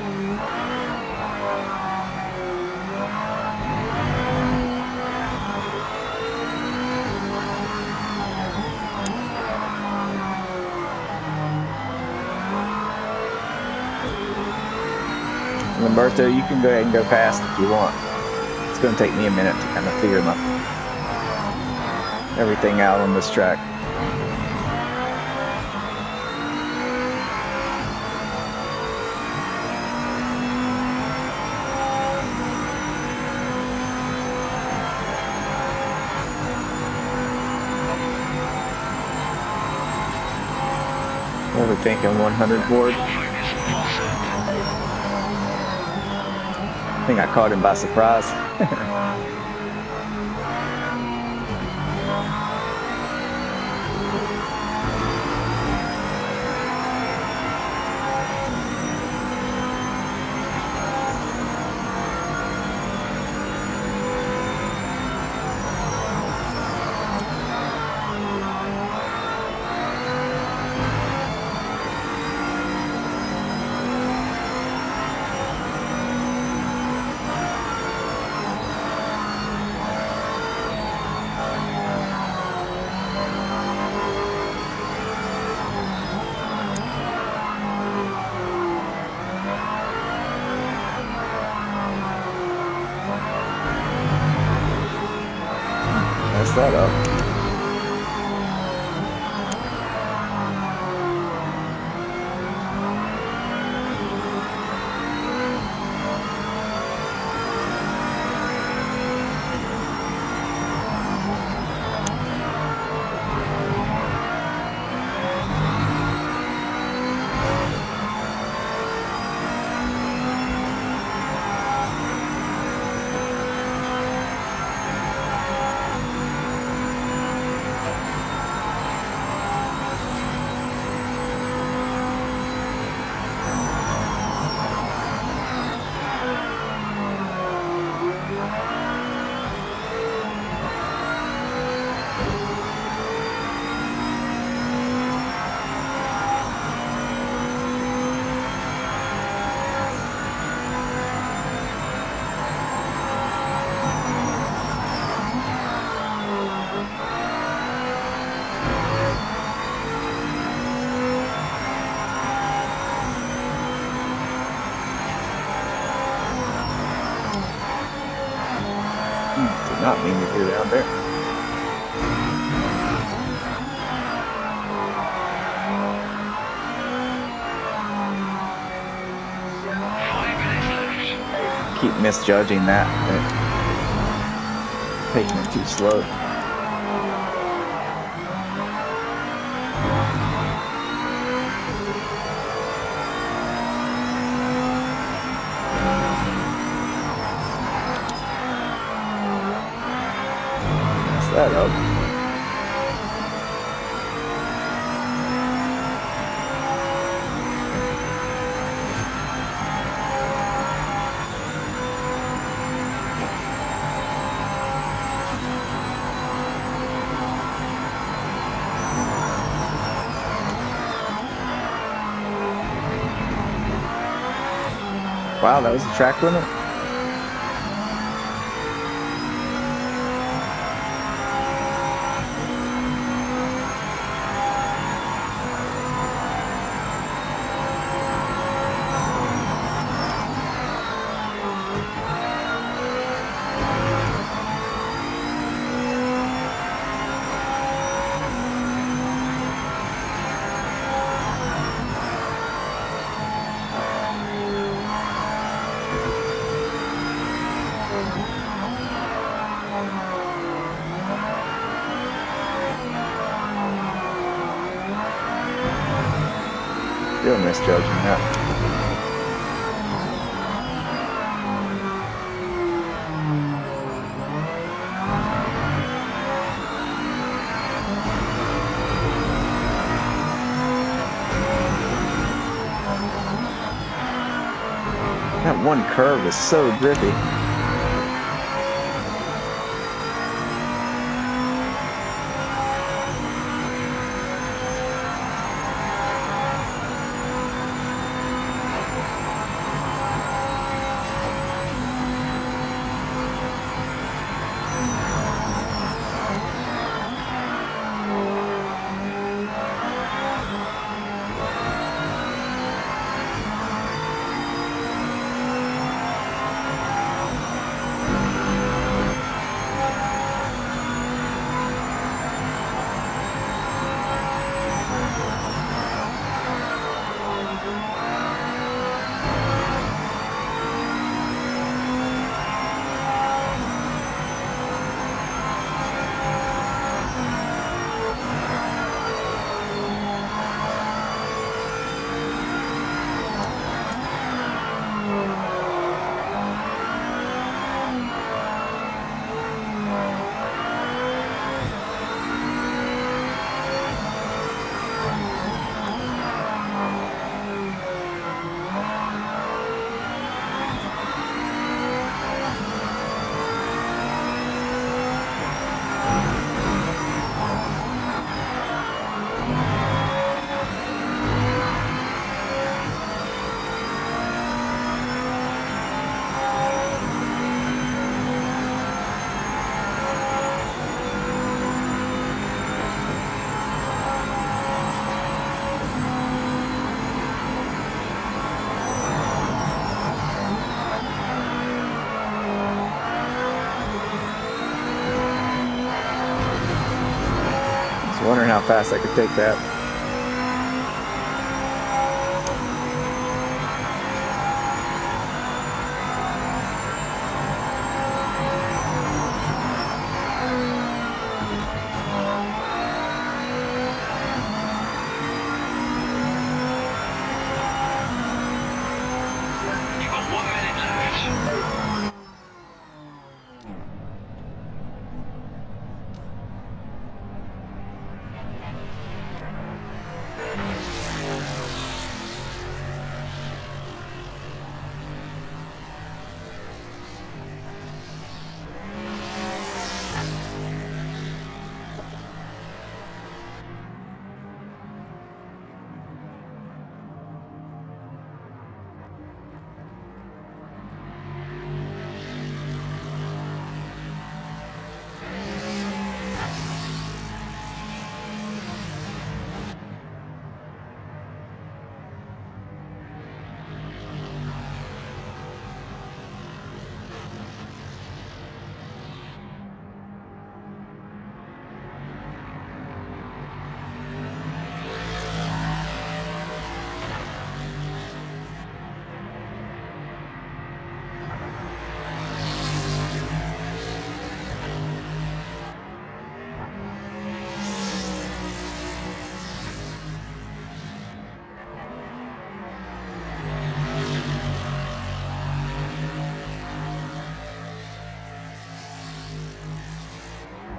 Lamberto, you can go ahead and go past if you want. It's going to take me a minute to kind of figure everything out on this track. What are we thinking, 100 board? I think I caught him by surprise. That up. not mean to do down there. Keep misjudging that. Taking it too slow. Mess that up. Wow, that was a track limit? Still misjudging that. That one curve is so grippy. Wondering how fast I could take that. You've got 1 minute left.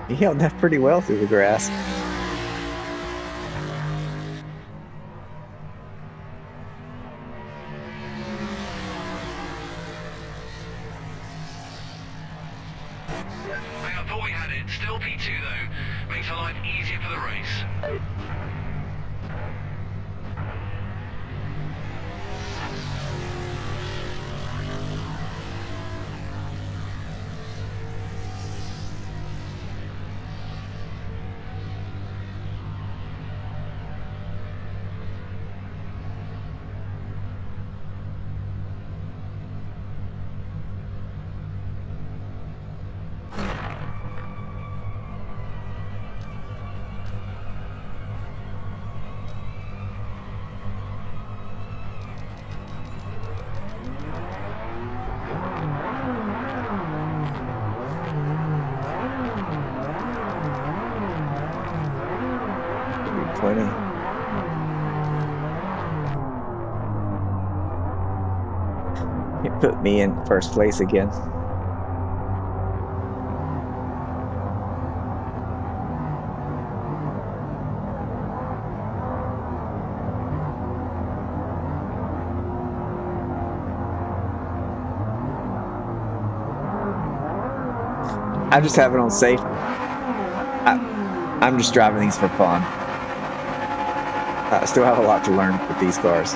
He held that pretty well through the grass. I thought we had it. Still P2 though. Makes our life easier for the race. Plenty. It put me in first place again. I just have it on safe. I'm just driving these for fun. I still have a lot to learn with these cars.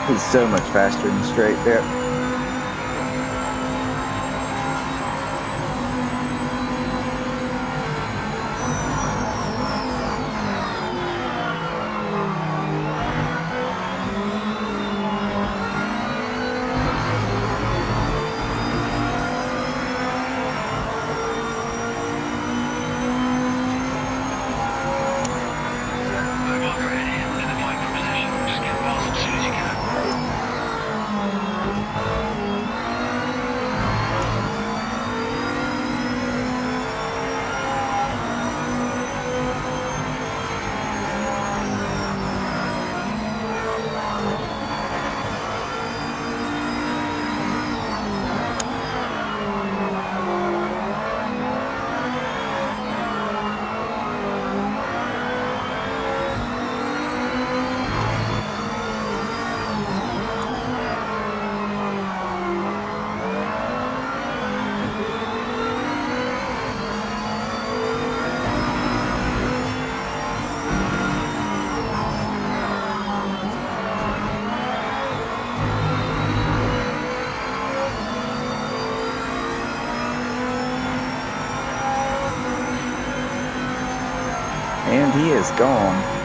He's so much faster in the straight there. And he is gone.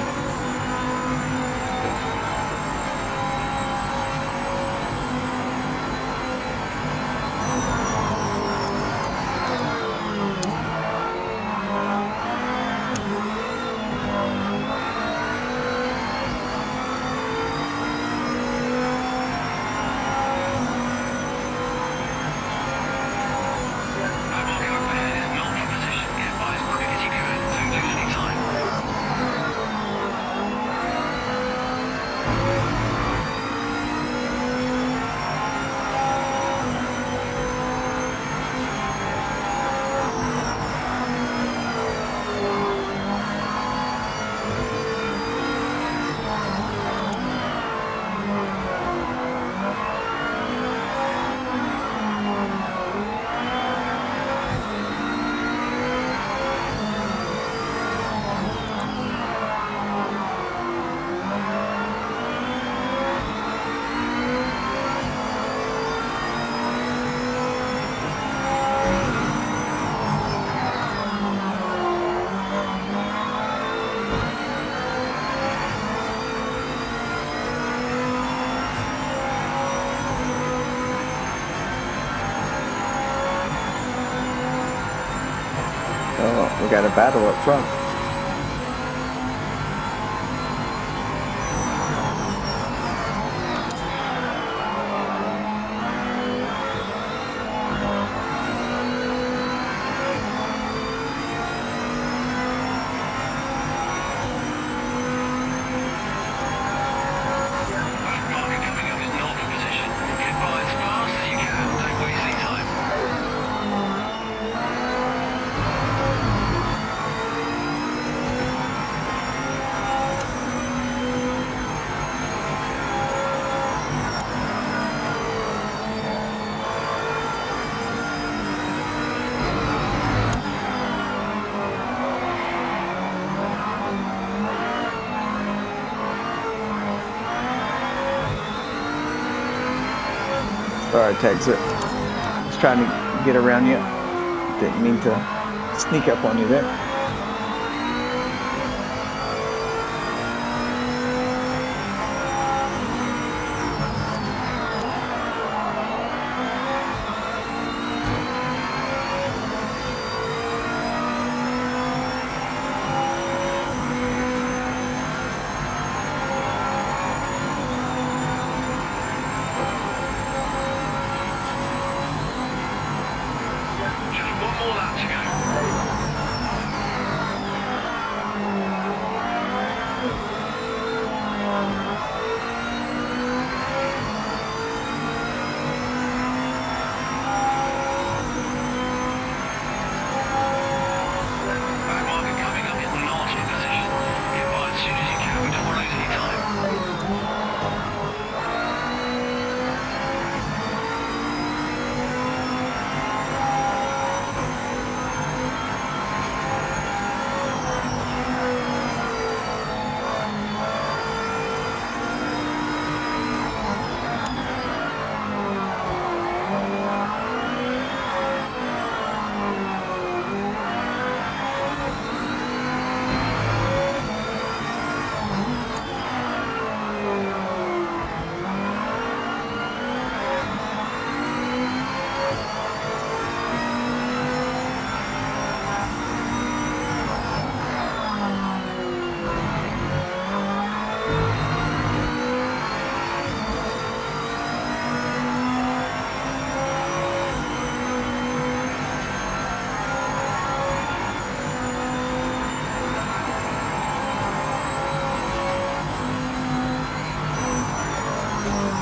We got a battle up front. Market coming up is not in position. Get by as fast as you can. Don't waste any time. Sorry, Texas. I was trying to get around you. Didn't mean to sneak up on you there. Just one more lap to go. Back market coming up is not in position. Get by as soon as you can. We don't want to lose any time.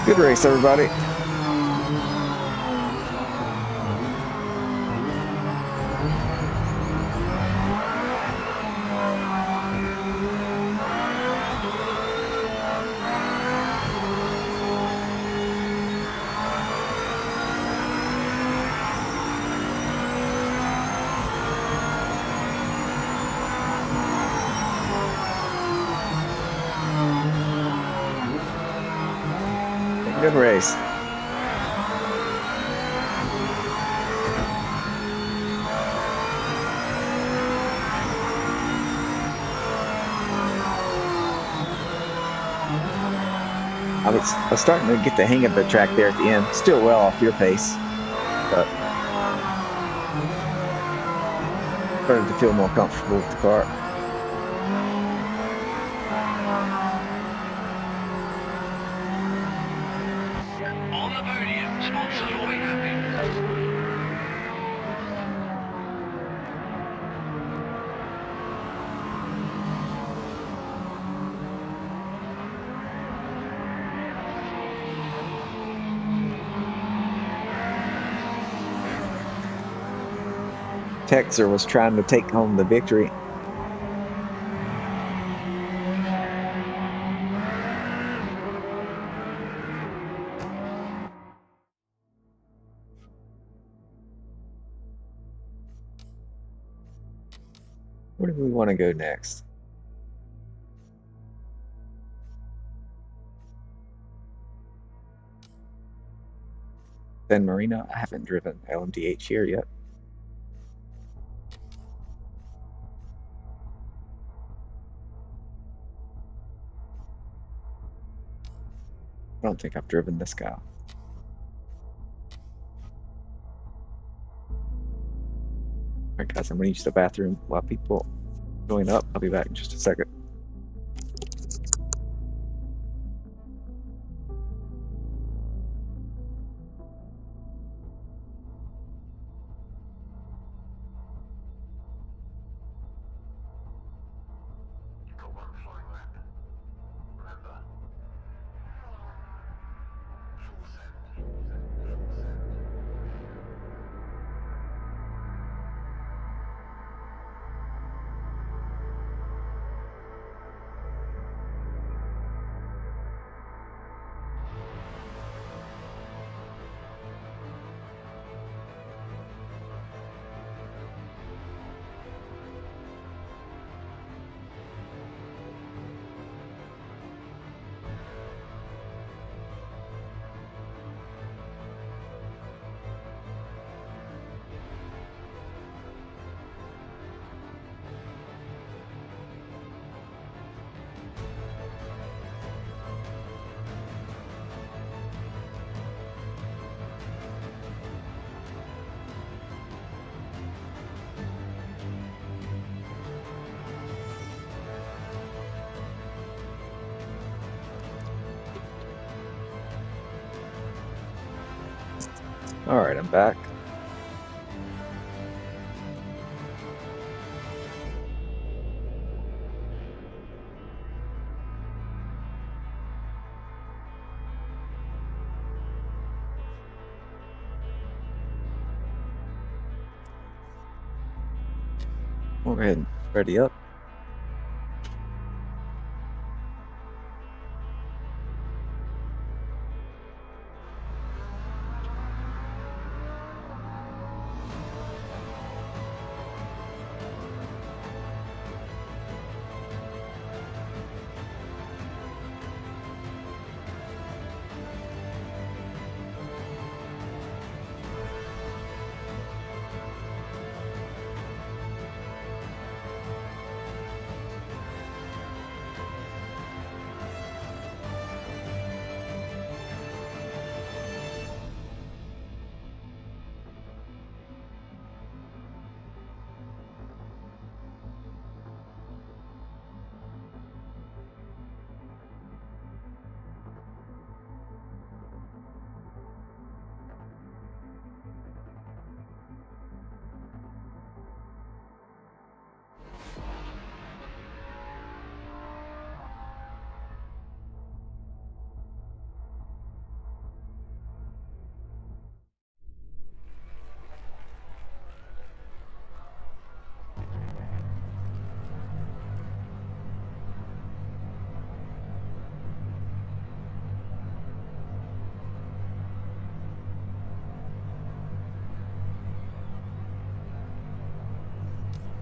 Good race, everybody. Good race. I was starting to get the hang of the track there at the end. Still well off your pace, but started to feel more comfortable with the car. On the podium, sponsors will be happy. Texer was trying to take home the victory. Where do we want to go next? San Marino? I haven't driven LMDH here yet. I don't think I've driven this guy. Alright guys, I'm gonna use the bathroom while people join up. I'll be back in just a second. Alright, I'm back. Go ahead and ready up.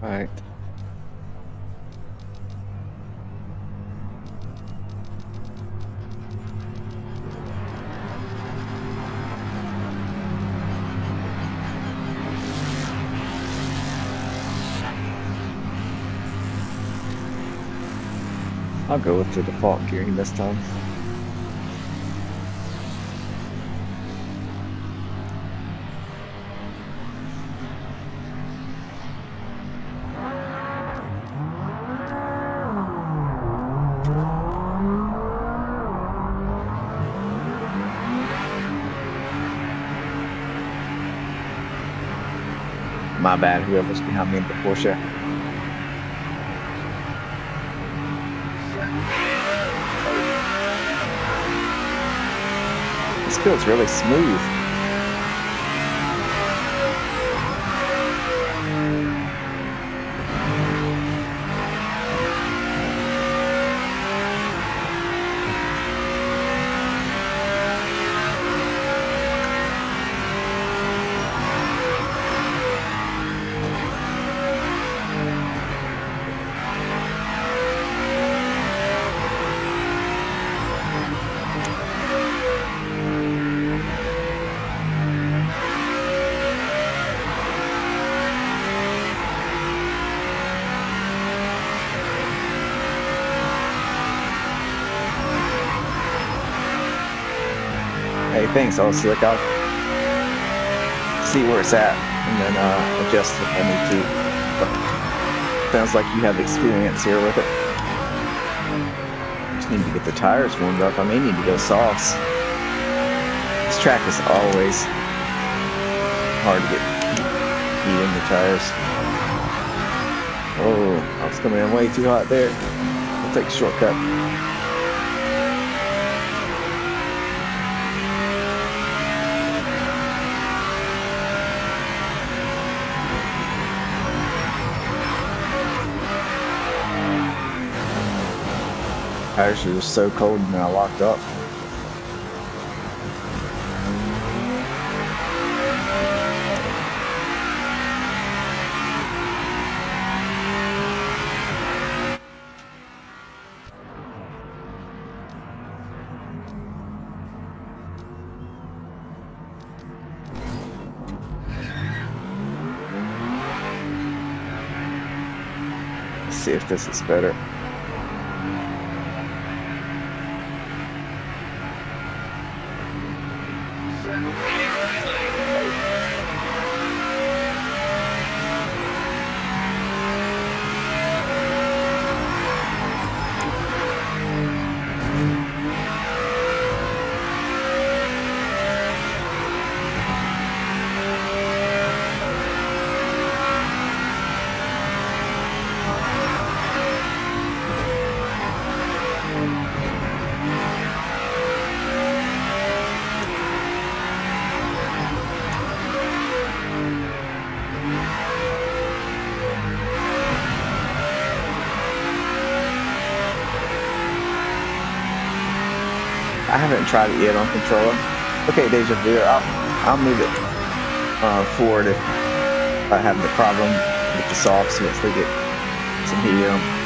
Alright. I'll go with the default gearing this time. My bad, whoever's behind me in the Porsche. This feels really smooth. Hey, thanks, all slick. I'll see where it's at. and then adjust if I need to. But sounds like you have experience here with it. Just need to get the tires warmed up. I may need to go softs. This track is always hard to get heat in the tires. Oh, I was coming in way too hot there. I'll take a shortcut. Tires are just so cold and I locked up. Let's see if this is better. I haven't tried it yet on controller. Okay, Deja Vu, I'll move it forward if I have the problem with the softs once they get some heat in them.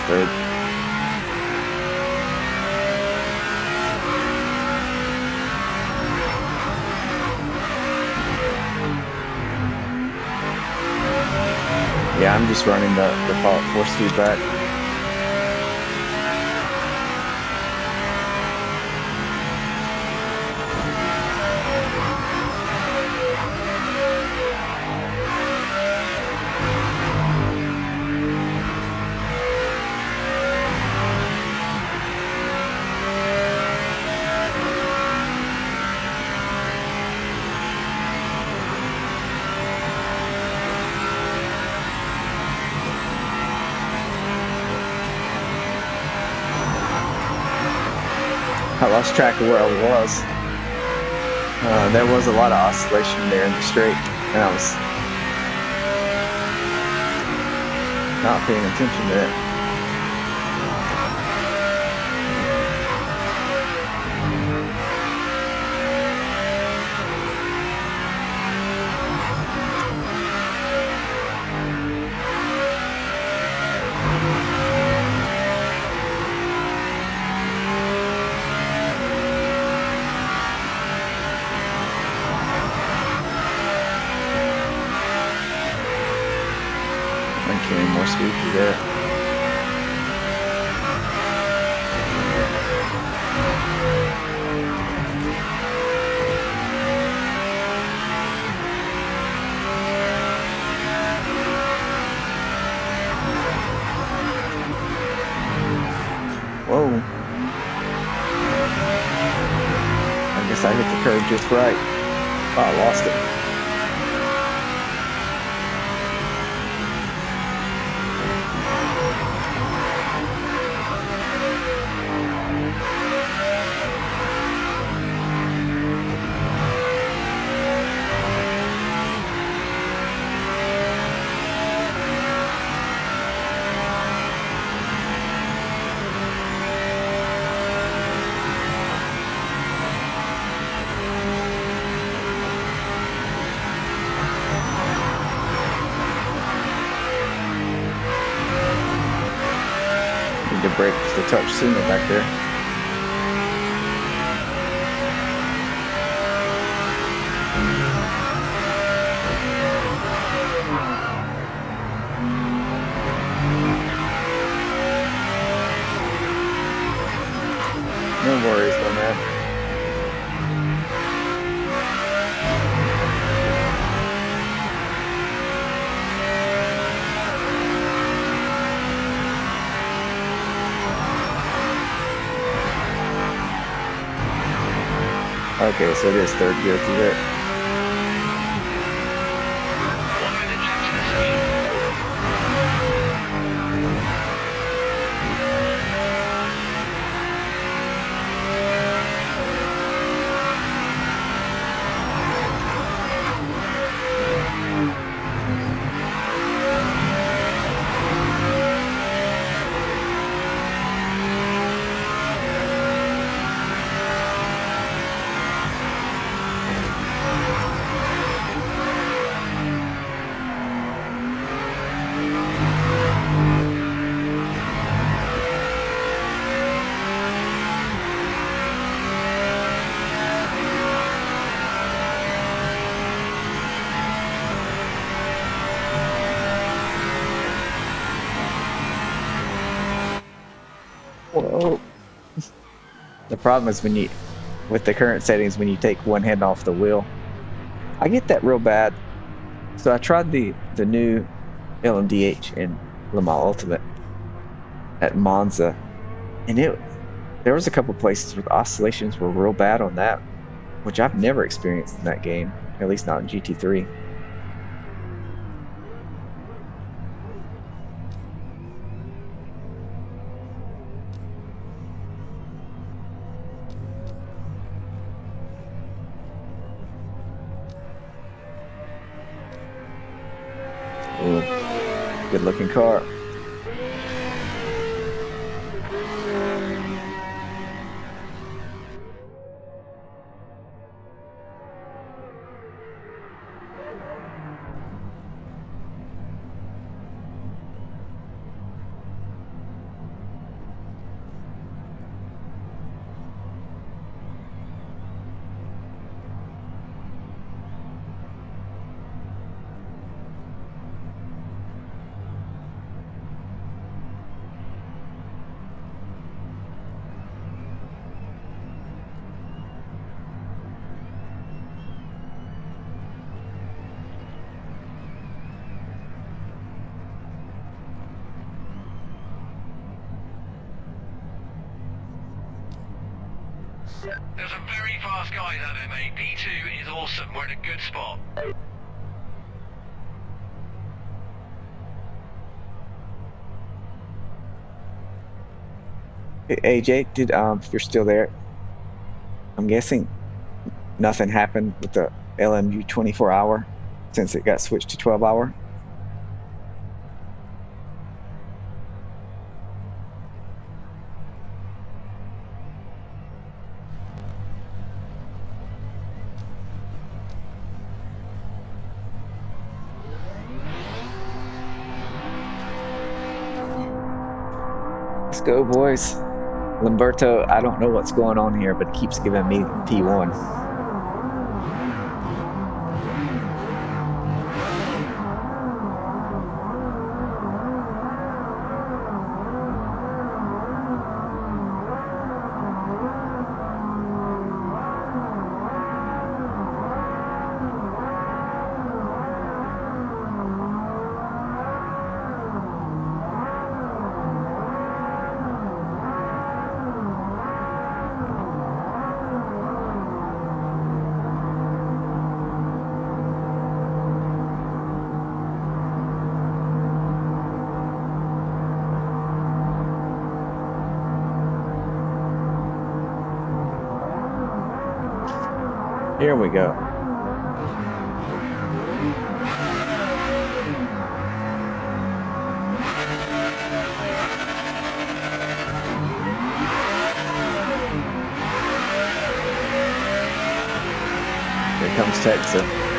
Third. Yeah, I'm just running the default force feedback. I lost track of where I was. There was a lot of oscillation there in the straight, and I was not paying attention to it. more speed through there. Whoa. I guess I hit the curve just right. Oh, I lost it. Need to brake just a touch sooner back there. No worries though, man. Okay, so it is third gear through there. 1 minute left to the session. Whoa. The problem is with the current settings, when you take one hand off the wheel, I get that real bad. So I tried the new LMDH in Le Mans Ultimate at Monza, and there was a couple places where the oscillations were real bad on that, which I've never experienced in that game, at least not in GT3. Ooh, good looking car. There's some very fast guys out there, mate. P2 is awesome. We're in a good spot. Hey AJ, did if you're still there, I'm guessing nothing happened with the LMU 24-hour since it got switched to 12-hour. Let's go, boys. Lamberto, I don't know what's going on here, but it keeps giving me P1. Here we go. Here comes Texas.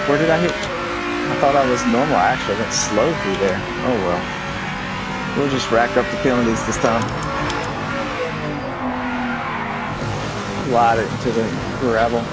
Where did I hit? I thought I was normal. Actually, I went slow through there. Oh well. We'll just rack up the penalties this time. Slide it into the gravel.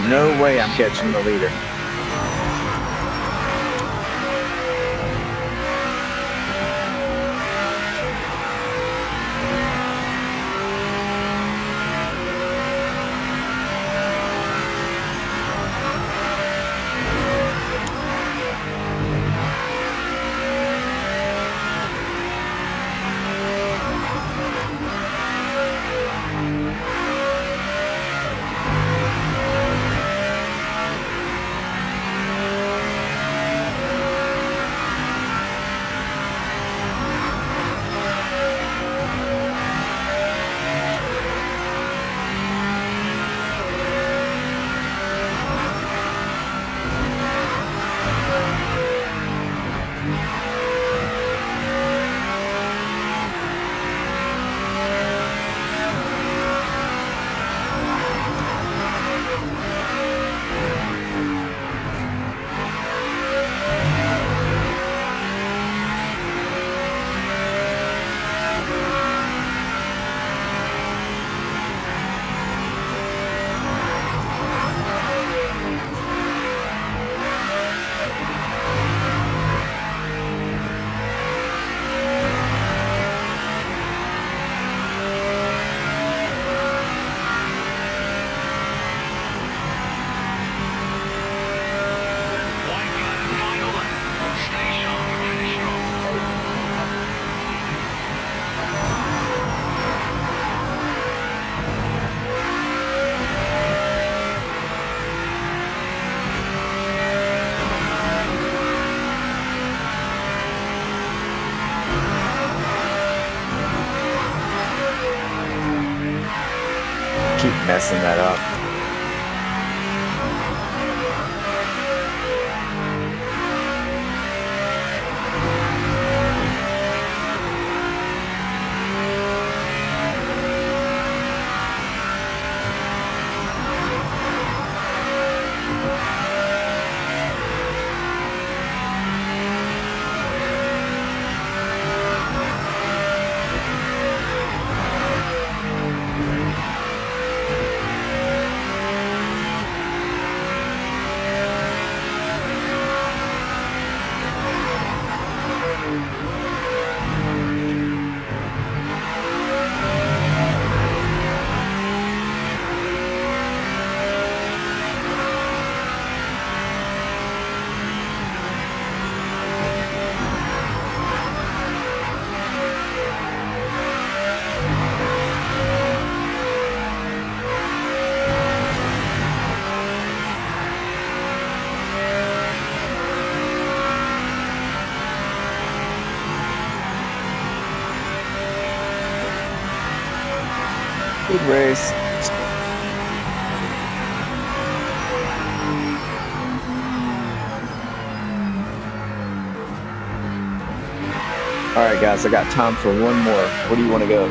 No way I'm catching the leader. Keep messing that up. Good race. All right, guys, I got time for one more. Where do you want to go?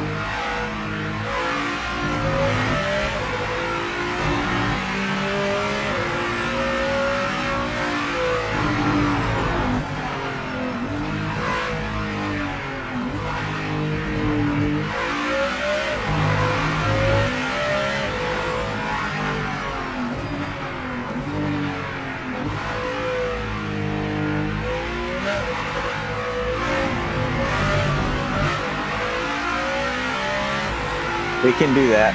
We can do that.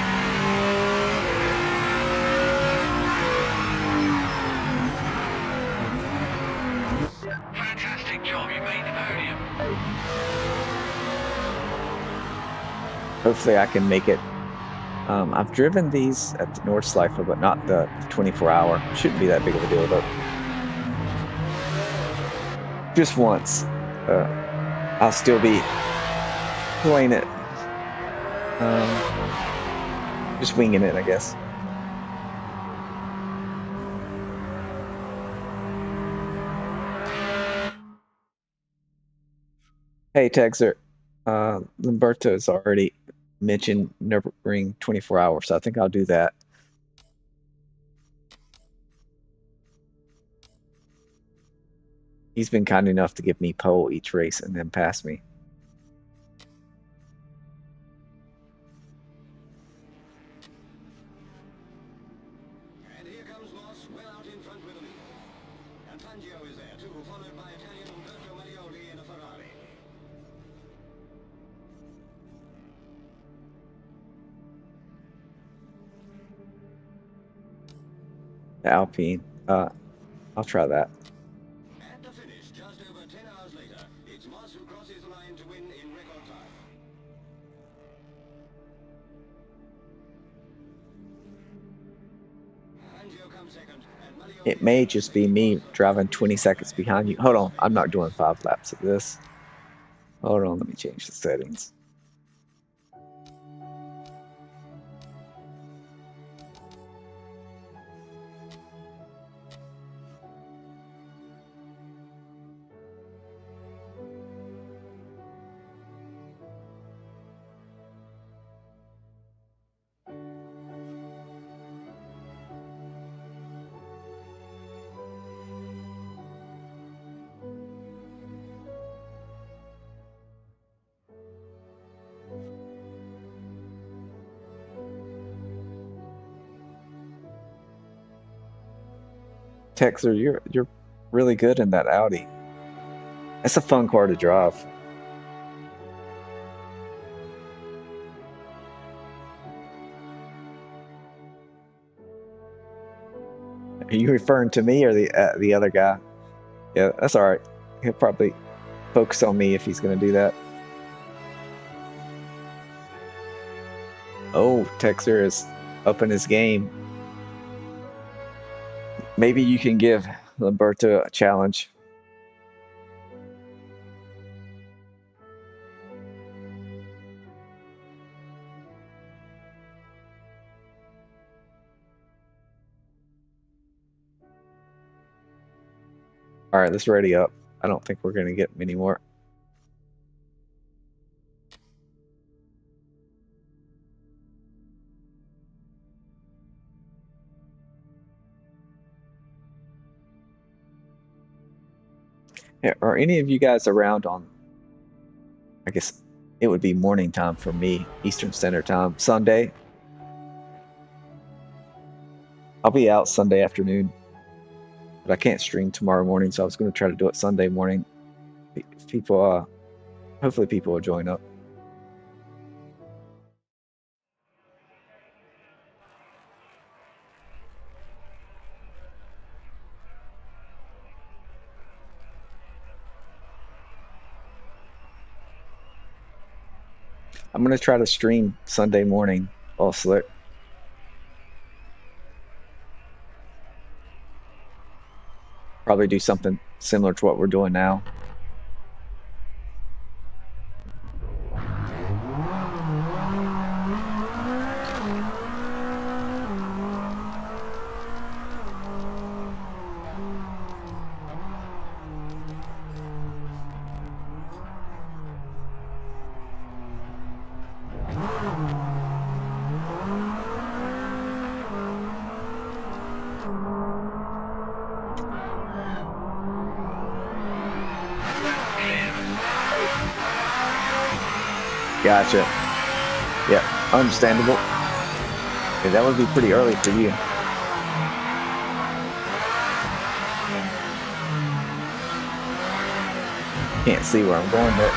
Fantastic job, you made the podium. Hopefully I can make it. I've driven these at the North Slifer, but not the 24-hour. Shouldn't be that big of a deal, though. Just once. I'll still be playing it. Just winging it, I guess. Hey, Texer. Lamberto's already mentioned Nürburgring 24 hours, so I think I'll do that. He's been kind enough to give me pole each race and then pass me. And here Ross well out in front with the lead. And Fangio is there too, followed by Italian Umberto Marioli in a Ferrari. The Alpine. I'll try that. At the finish, just over 10 hours later, it's Moss who crosses the line to win in record time. Fangio comes second, and Marioli It may just be me driving 20 seconds behind you. Hold on, I'm not doing 5 laps of this. Hold on, let me change the settings. Texer, you're really good in that Audi. It's a fun car to drive. Are you referring to me or the other guy? Yeah, that's all right. He'll probably focus on me if he's going to do that. Oh, Texer is up in his game. Maybe you can give Lamberto a challenge. All right, let's ready up. I don't think we're going to get many more. Yeah, are any of you guys around on, I guess it would be morning time for me, Eastern Standard Time, Sunday? I'll be out Sunday afternoon, but I can't stream tomorrow morning, so I was going to try to do it Sunday morning. If people, hopefully people will join up. I'm going to try to stream Sunday morning, all slick. Probably do something similar to what we're doing now. Gotcha. Yeah, understandable. Yeah, that would be pretty early for you. Can't see where I'm going there.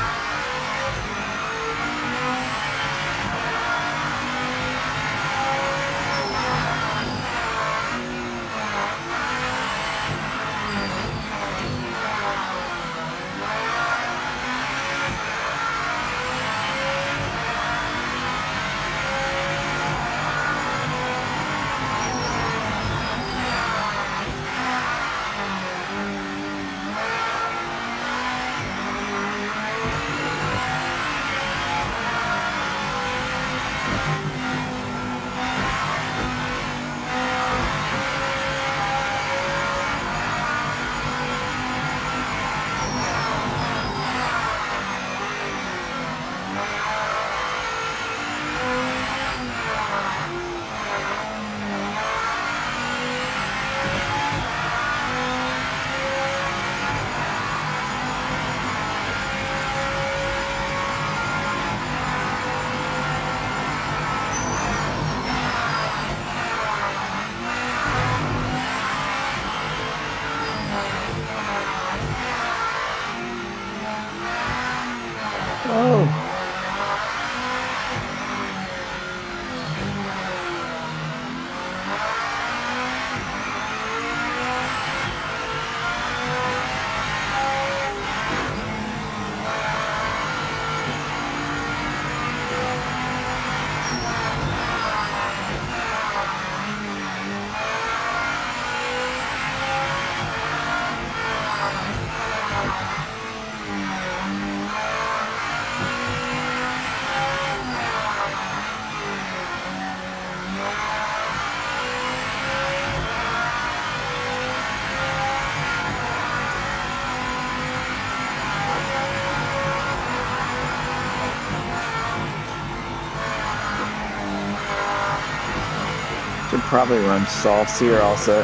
Should probably run softs here also.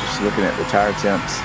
Just looking at the tire temps.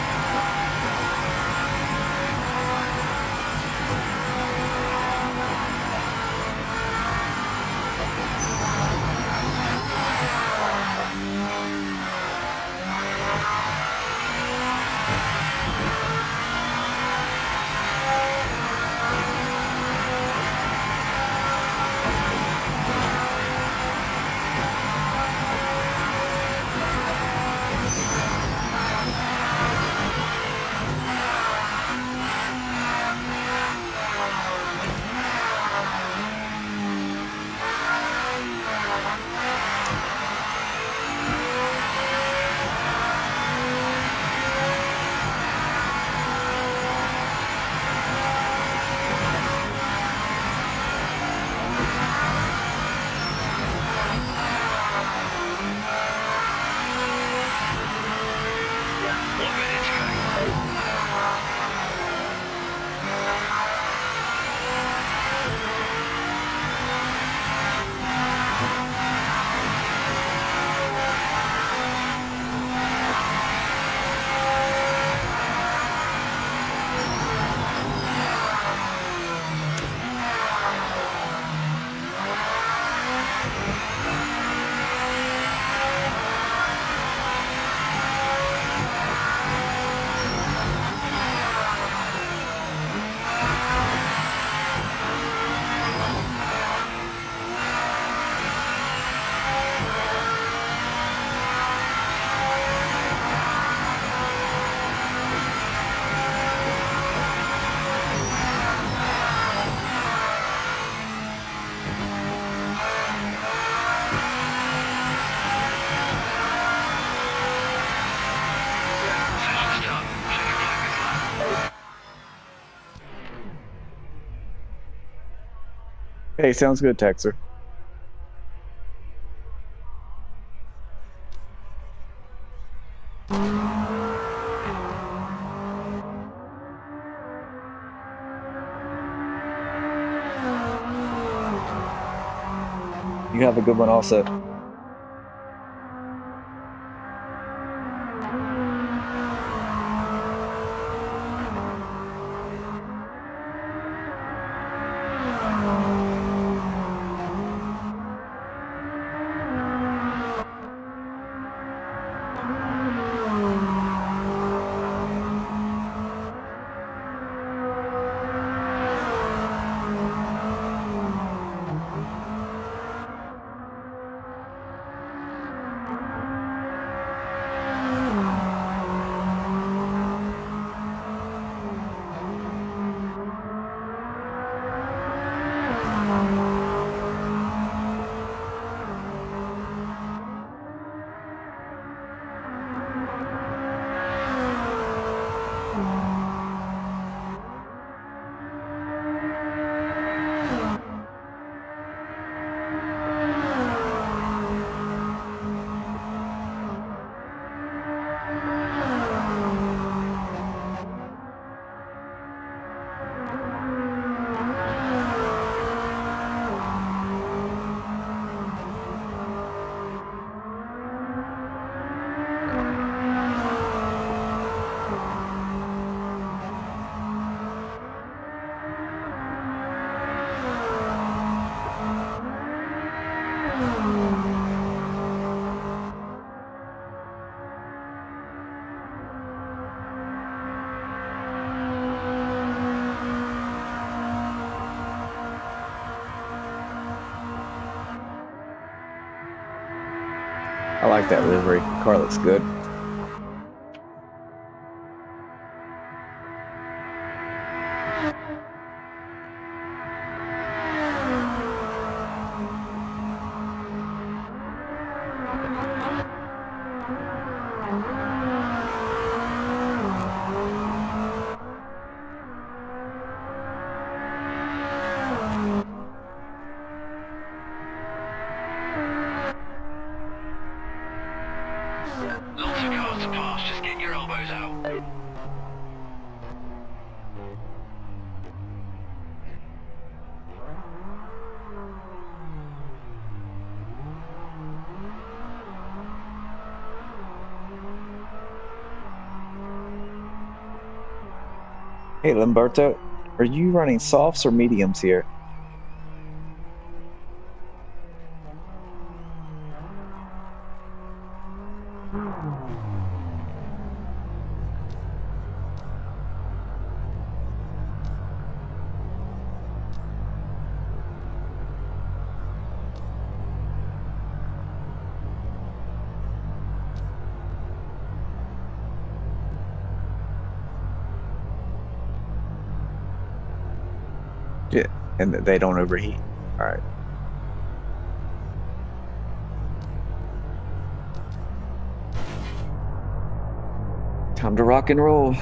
Hey, sounds good, Texer. You have a good one also. I like that livery. Car looks good. Lots Hey, Lamberto, are you running softs or mediums here? Yeah, and they don't overheat. All right. Time to rock and roll.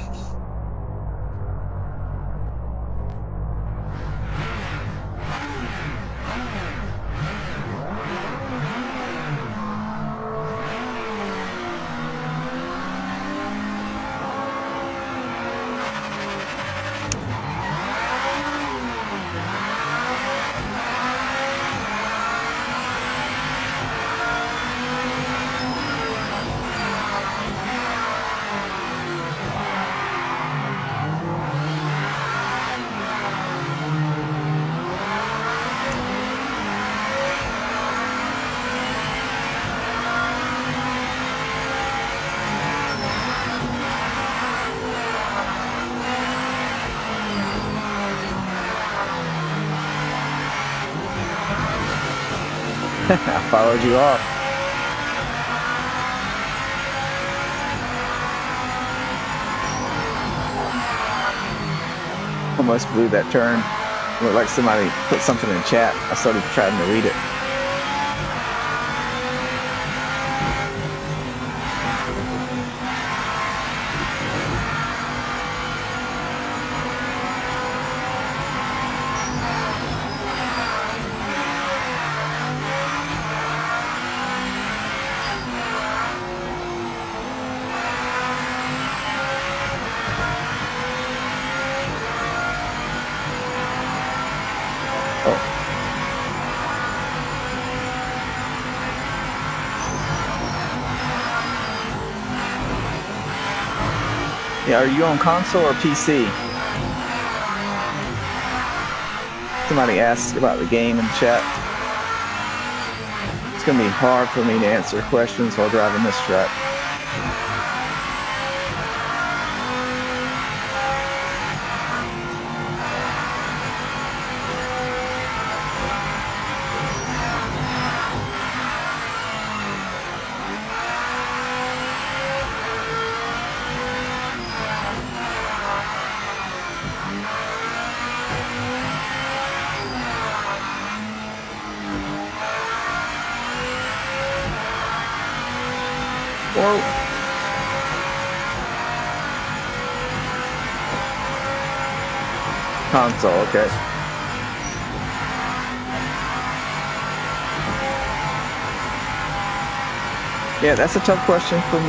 I followed you off. Almost blew that turn. Looked like somebody put something in chat. I started trying to read it. Yeah, are you on console or PC? Somebody asked about the game in chat. It's going to be hard for me to answer questions while driving this truck. Console, okay. Yeah, that's a tough question for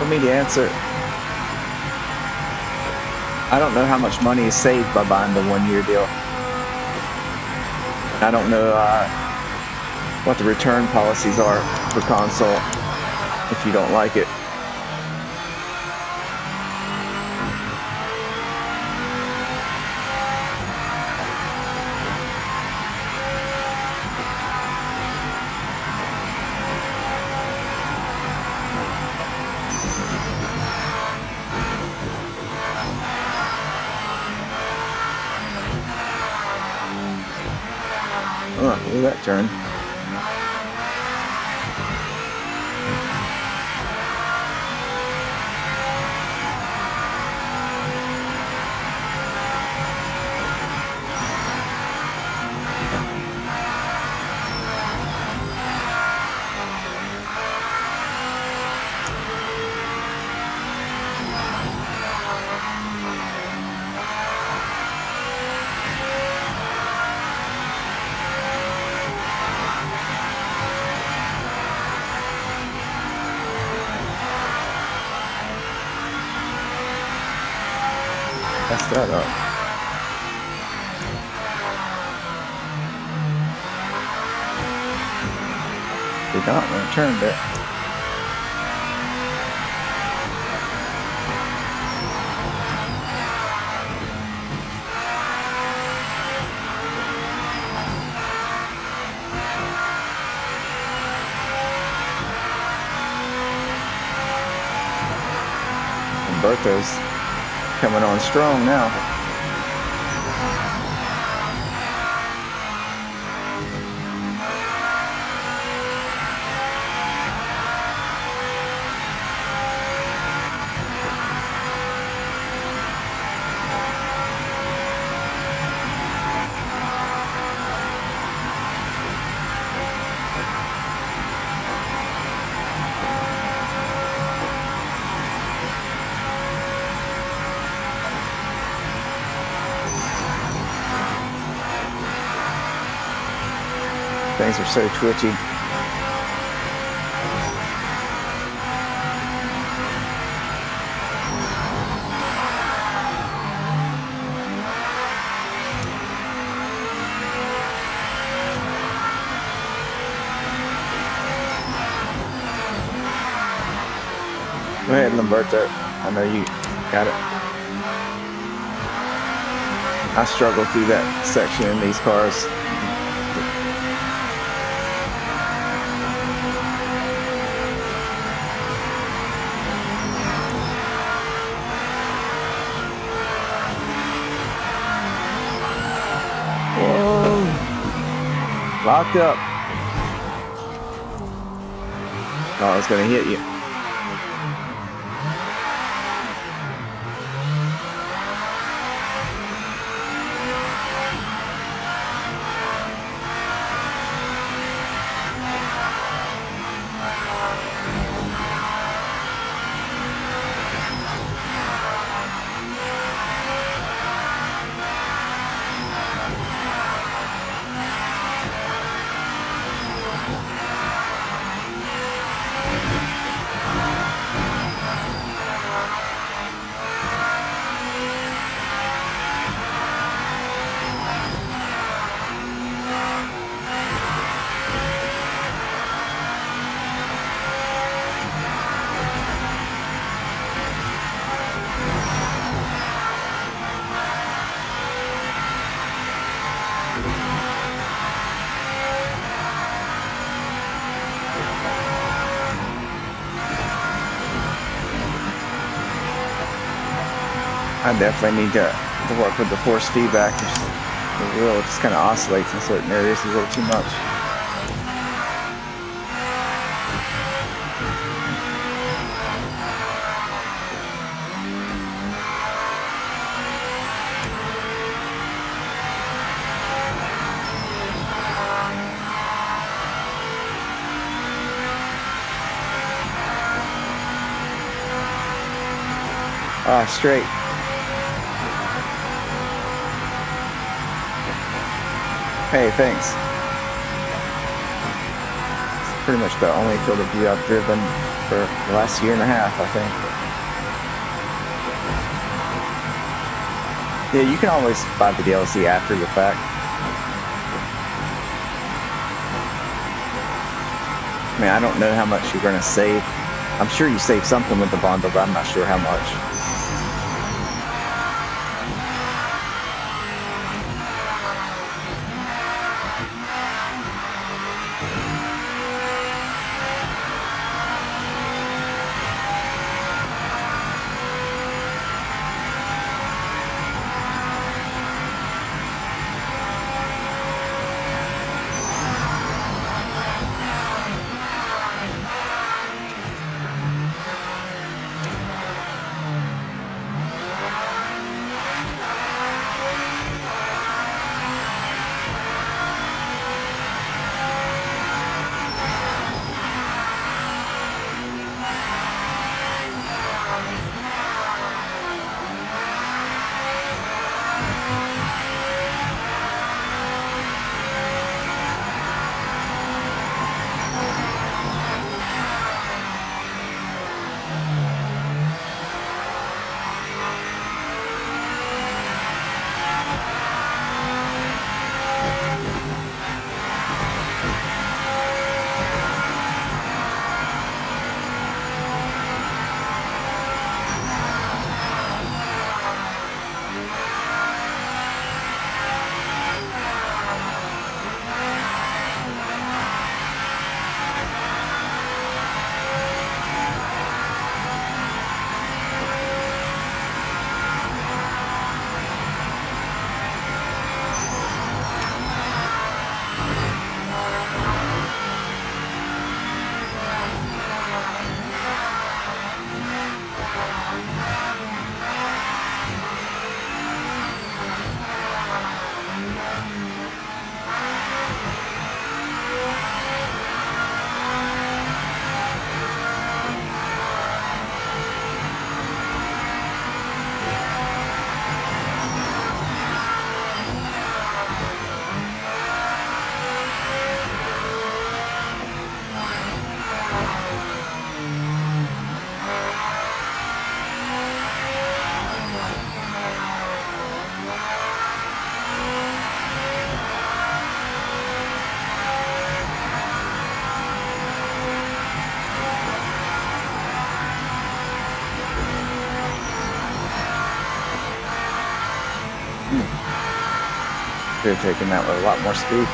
me to answer. I don't know how much money is saved by buying the 1-year deal. I don't know what the return policies are for console if you don't like it. Look at that turn. Mess that up. Did not want to turn it. Lamberto's coming on strong now. Things are so twitchy. Go ahead, Lamberto. I know you got it. I struggle through that section in these cars. Locked up. Oh, it's gonna hit you. I definitely need to work with the force feedback. The wheel just kind of oscillates in certain areas a little too much. Ah, straight. Hey, thanks. It's pretty much the only field of view I've driven for the last year and a half, I think. Yeah, you can always buy the DLC after the fact. I mean, I don't know how much you're going to save. I'm sure you save something with the bundle, but I'm not sure how much. Could have taken that with a lot more speed.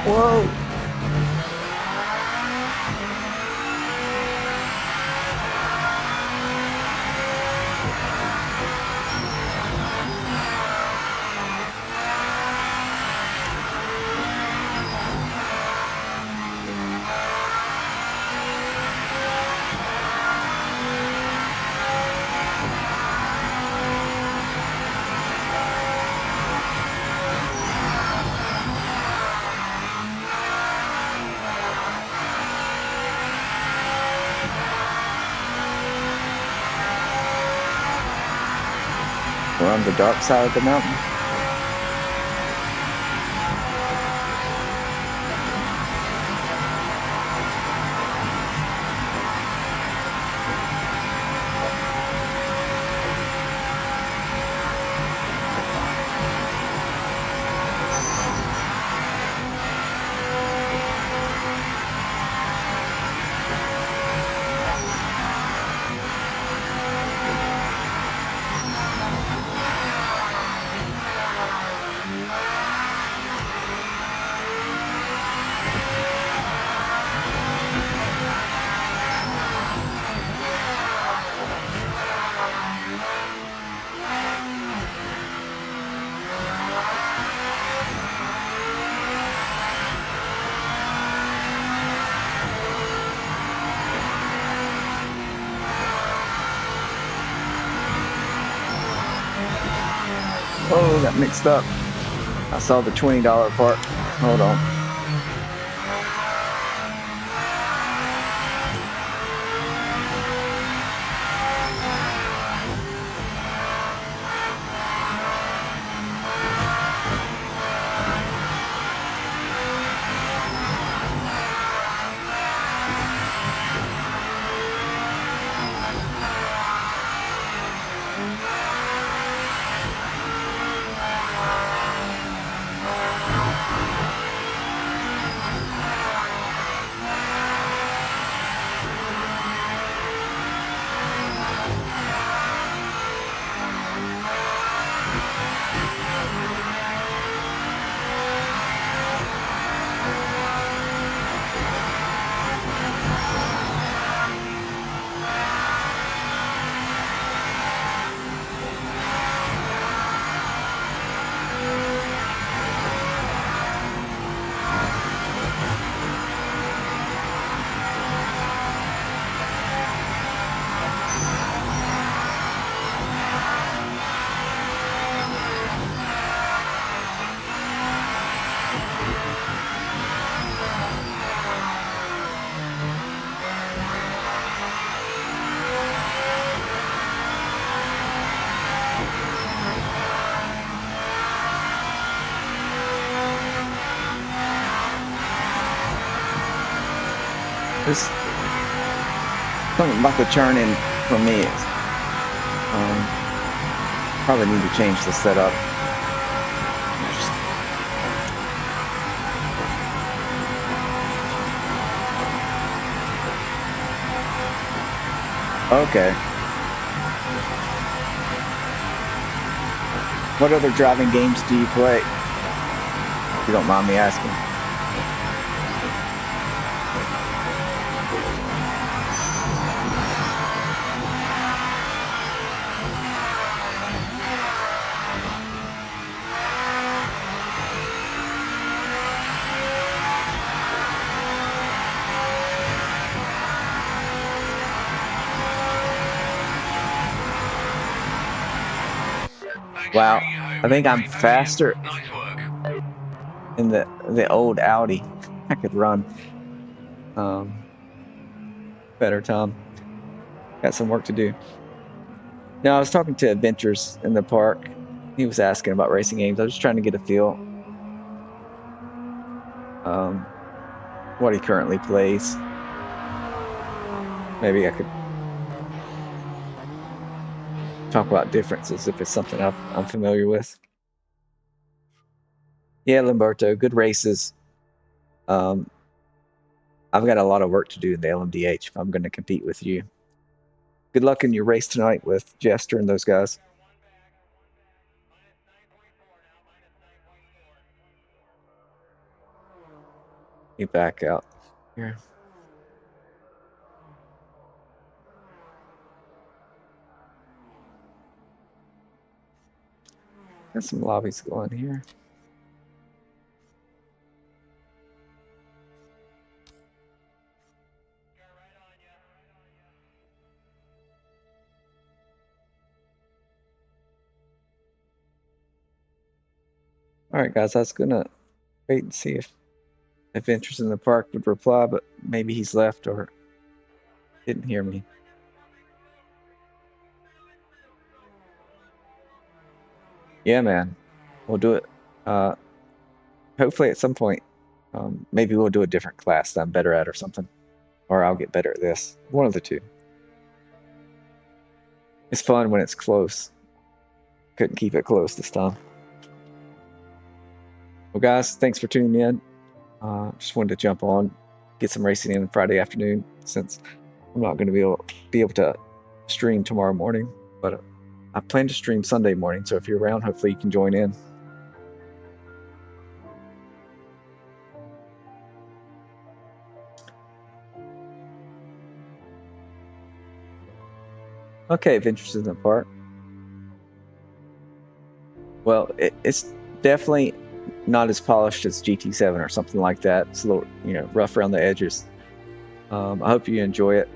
Whoa! We're on the dark side of the mountain. Oh, got mixed up. I saw the $20 part. Hold on. This something about the churning for me is probably need to change the setup. Okay. What other driving games do you play? If you don't mind me asking. Wow, I think I'm faster Nice work. in the old Audi. I could run better, Tom. Got some work to do. Now, I was talking to Adventures in the park. He was asking about racing games. I was just trying to get a feel what he currently plays. Maybe I could talk about differences if it's something I'm familiar with. Yeah, Lamberto, good races. I've got a lot of work to do in the LMDH if I'm going to compete with you. Good luck in your race tonight with Jester and those guys. You back out here. Got some lobbies going here. All right, guys, I was gonna wait and see if Adventures in the Park would reply, but maybe he's left or didn't hear me. Yeah, man, we'll do it. Hopefully at some point, maybe we'll do a different class that I'm better at or something, or I'll get better at this. One of the two. It's fun when it's close. Couldn't keep it close this time. Well, guys, thanks for tuning in. Just wanted to jump on, get some racing in Friday afternoon, since I'm not going to be able to stream tomorrow morning, but I plan to stream Sunday morning. So if you're around, hopefully you can join in. Okay, Adventures in the Park. Well, it's definitely not as polished as GT7 or something like that. It's a little, rough around the edges. I hope you enjoy it.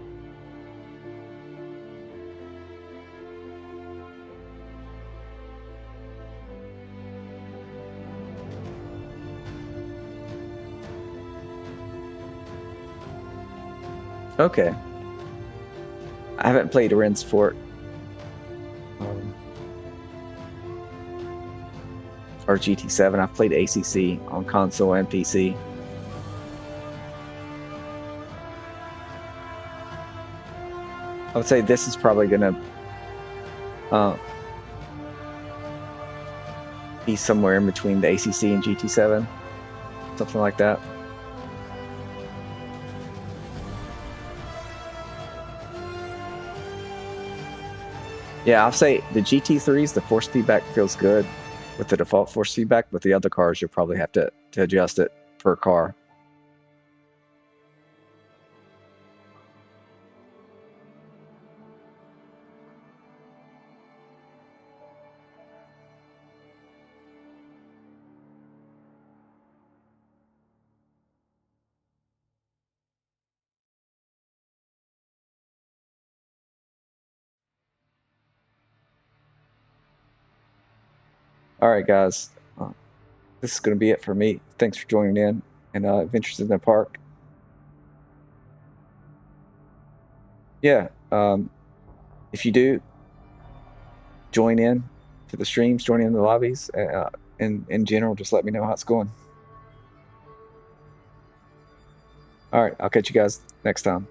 Okay. I haven't played Rensport or GT7. I've played ACC on console and PC. I would say this is probably going to be somewhere in between the ACC and GT7, something like that. Yeah, I'll say the GT3s, the force feedback feels good with the default force feedback, but the other cars, you'll probably have to adjust it per car. All right, guys, this is going to be it for me. Thanks for joining in and Adventures in the Park. Yeah, if you do join in to the streams, join in the lobbies, in general, just let me know how it's going. All right, I'll catch you guys next time.